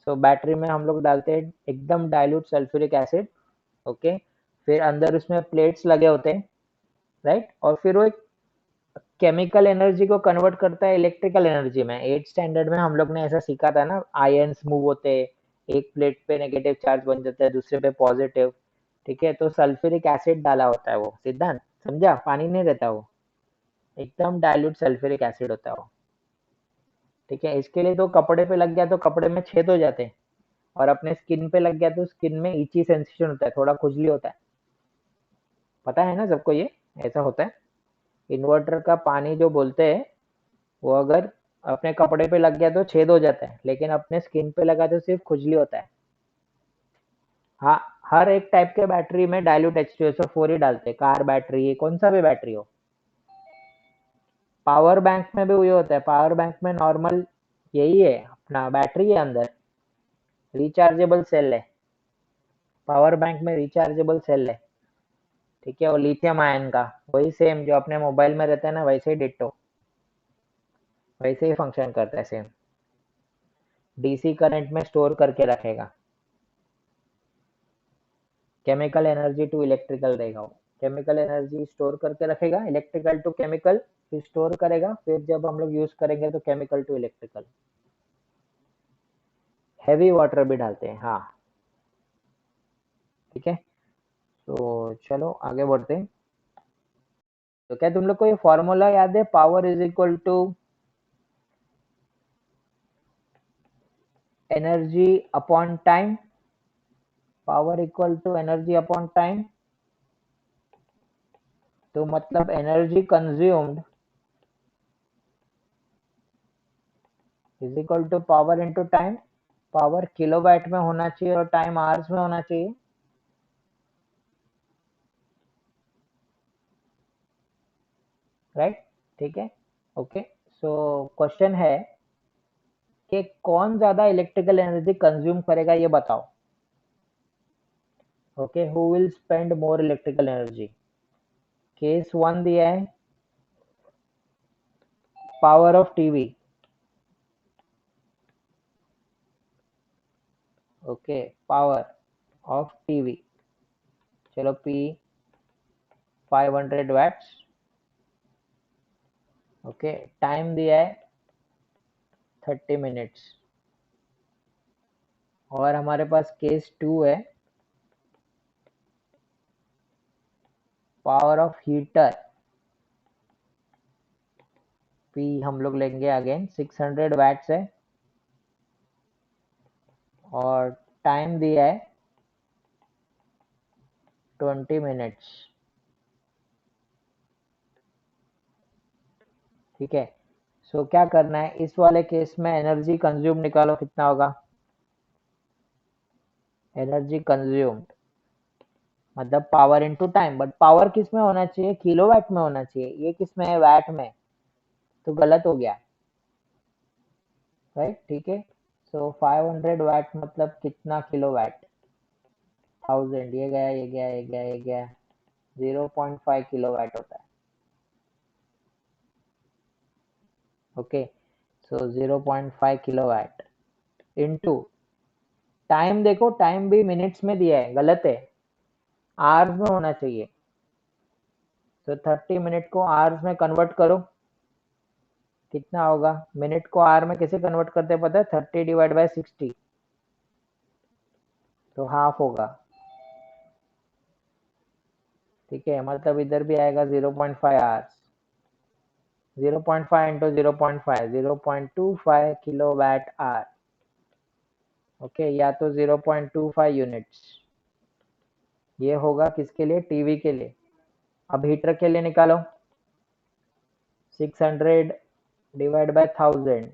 सो बैटरी में हम लोग डालते हैं एकदम डाइल्यूट सल्फ्यूरिक एसिड। ओके, फिर अंदर उसमें प्लेट्स लगे होते हैं, राइट, और फिर वो एक केमिकल एनर्जी को कन्वर्ट करता है इलेक्ट्रिकल एनर्जी में। 8 स्टैंडर्ड में हम लोग ने ऐसा सीखा था ना, आयन्स मूव होते हैं, एक प्लेट पे नेगेटिव चार्ज बन जाता है, दूसरे पे पॉजिटिव। ठीक है, तो सल्फ्यूरिक एसिड डाला होता है वो, सिद्धांत समझा? पानी नहीं रहता वो, एकदम डाइल्यूट सल्फ्यूरिक एसिड होता है वो। ठीक है, इसके लिए तो कपड़े पे लग गया तो कपड़े में छेद हो जाते हैं, और अपने स्किन पे लग गया तो स्किन में इची सेंसेशन होता है, थोड़ा खुजली होता है। पता है ना सबको ये, ऐसा होता है। इन्वर्टर का पानी जो बोलते हैं, वो अगर अपने कपड़े पे लग गया तो छेद हो जाता है, लेकिन अपने स्किन पे लगा तो सिर्फ खुजली होता है। हाँ, हर एक टाइप के बैटरी में डाइल्यूट H2SO4 ही डालते हैं, कार बैटरी, कौन सा भी बैटरी हो। पावर बैंक में भी वही होता है, पावर बैंक में नॉर्मल यही है, अपना बैटरी है अंदर, रिचार्जेबल सेल है। पावर बैंक में रिचार्जेबल सेल है। ठीक है, और लिथियम आयन का, वही सेम जो अपने मोबाइल में रहता है ना, वैसे ही डिट्टो। वैसे ही फंक्शन करता है सेम। डीसी करंट में स्टोर करके रखेगा, केमिकल एनर्जी टू इलेक्ट्रिकल देगा वो। केमिकल एनर्जी स्टोर करके रखेगा, इलेक्ट्रिकल टू केमिकल, फिर स्टोर करेगा, फिर जब हम लोग यूज करेंगे तो chemical to electrical. Heavy water भी डालते हैं, हाँ। ठीक है, तो चलो आगे बढ़ते हैं। तो क्या तुम लोग को ये फॉर्मूला याद है, power is equal to energy upon time? Power equal to energy upon time, तो मतलब energy consumed is equal to power into time. Power kilowatt में होना चाहिए और टाइम आवर्स में होना चाहिए, राइट? ठीक है, ओके। सो क्वेश्चन है कि कौन ज्यादा इलेक्ट्रिकल एनर्जी कंज्यूम करेगा, ये बताओ। Okay, who will spend more electrical energy? Case 1 दिया है, power of TV. Okay, power of TV, चलो पी 500 वैट्स। ओके, टाइम दिया है 30 मिनट्स। और हमारे पास केस 2 है, पावर ऑफ हीटर। पी हम लोग लेंगे अगेन 600 वैट्स है, और टाइम दिया है 20 मिनट्स। ठीक है, सो क्या करना है इस वाले केस में, एनर्जी कंज्यूम निकालो कितना होगा। एनर्जी कंज्यूम्ड मतलब power into time, but power किस में होना चाहिए, किलोवाट में होना चाहिए, ये किस में है, वैट में, तो गलत हो गया, राइट? ठीक है, सो 500 वैट मतलब कितना किलोवाट, 1000, ये गया ये गया ये गया ये गया, 0.5 किलोवाट होता है। ओके, सो 0.5 किलोवाट इनटू टाइम, देखो टाइम भी मिनट्स में दिया है, गलत है, आवर्स में होना चाहिए। तो 30 मिनट को आवर्स में कन्वर्ट करो, कितना होगा? मिनट को आवर में कैसे कन्वर्ट करते हैं पता है? 30 डिवाइड बाय 60, तो हाफ होगा। ठीक है, मतलब इधर भी आएगा 0.5 hours. 0.5 into 0.5, 0.25 kilo VAT our. Okay, या तो 0.25 यूनिट्स। ये होगा किसके लिए? टीवी के लिए। अब हीटर के लिए निकालो, 600 डिवाइड बाय 1000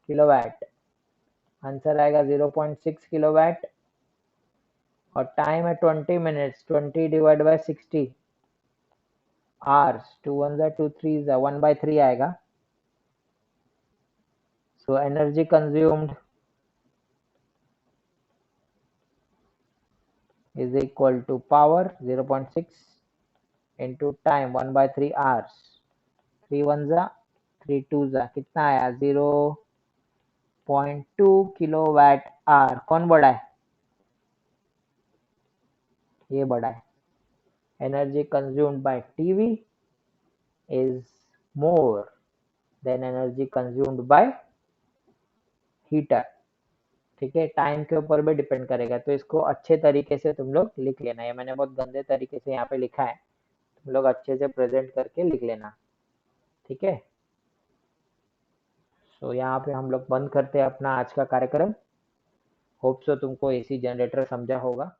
किलोवाट, आंसर आएगा 0.6 किलोवाट। और टाइम है 20 मिनट्स, 20 डिवाइड बाय 60 आवर्स, 2 1 2 3 1/3 आएगा। So energy consumed is equal to power 0.6 into time 1/3 hours, 3 1 3 2 कितना आया? 0.2 किलोवाट आवर। कौन बड़ा है? ये बड़ा है। Energy consumed by TV is more than energy consumed by heater. ठीक है, टाइम के ऊपर भी डिपेंड करेगा, तो इसको अच्छे तरीके से तुम लोग लिख लेना। ये मैंने बहुत गंदे तरीके से यहाँ पे लिखा है, तुम लोग अच्छे से प्रेजेंट करके लिख लेना। ठीक है, तो यहाँ पे हम लोग बंद करते हैं अपना आज का कार्यक्रम। होप सो तुमको एसी जनरेटर समझा होगा।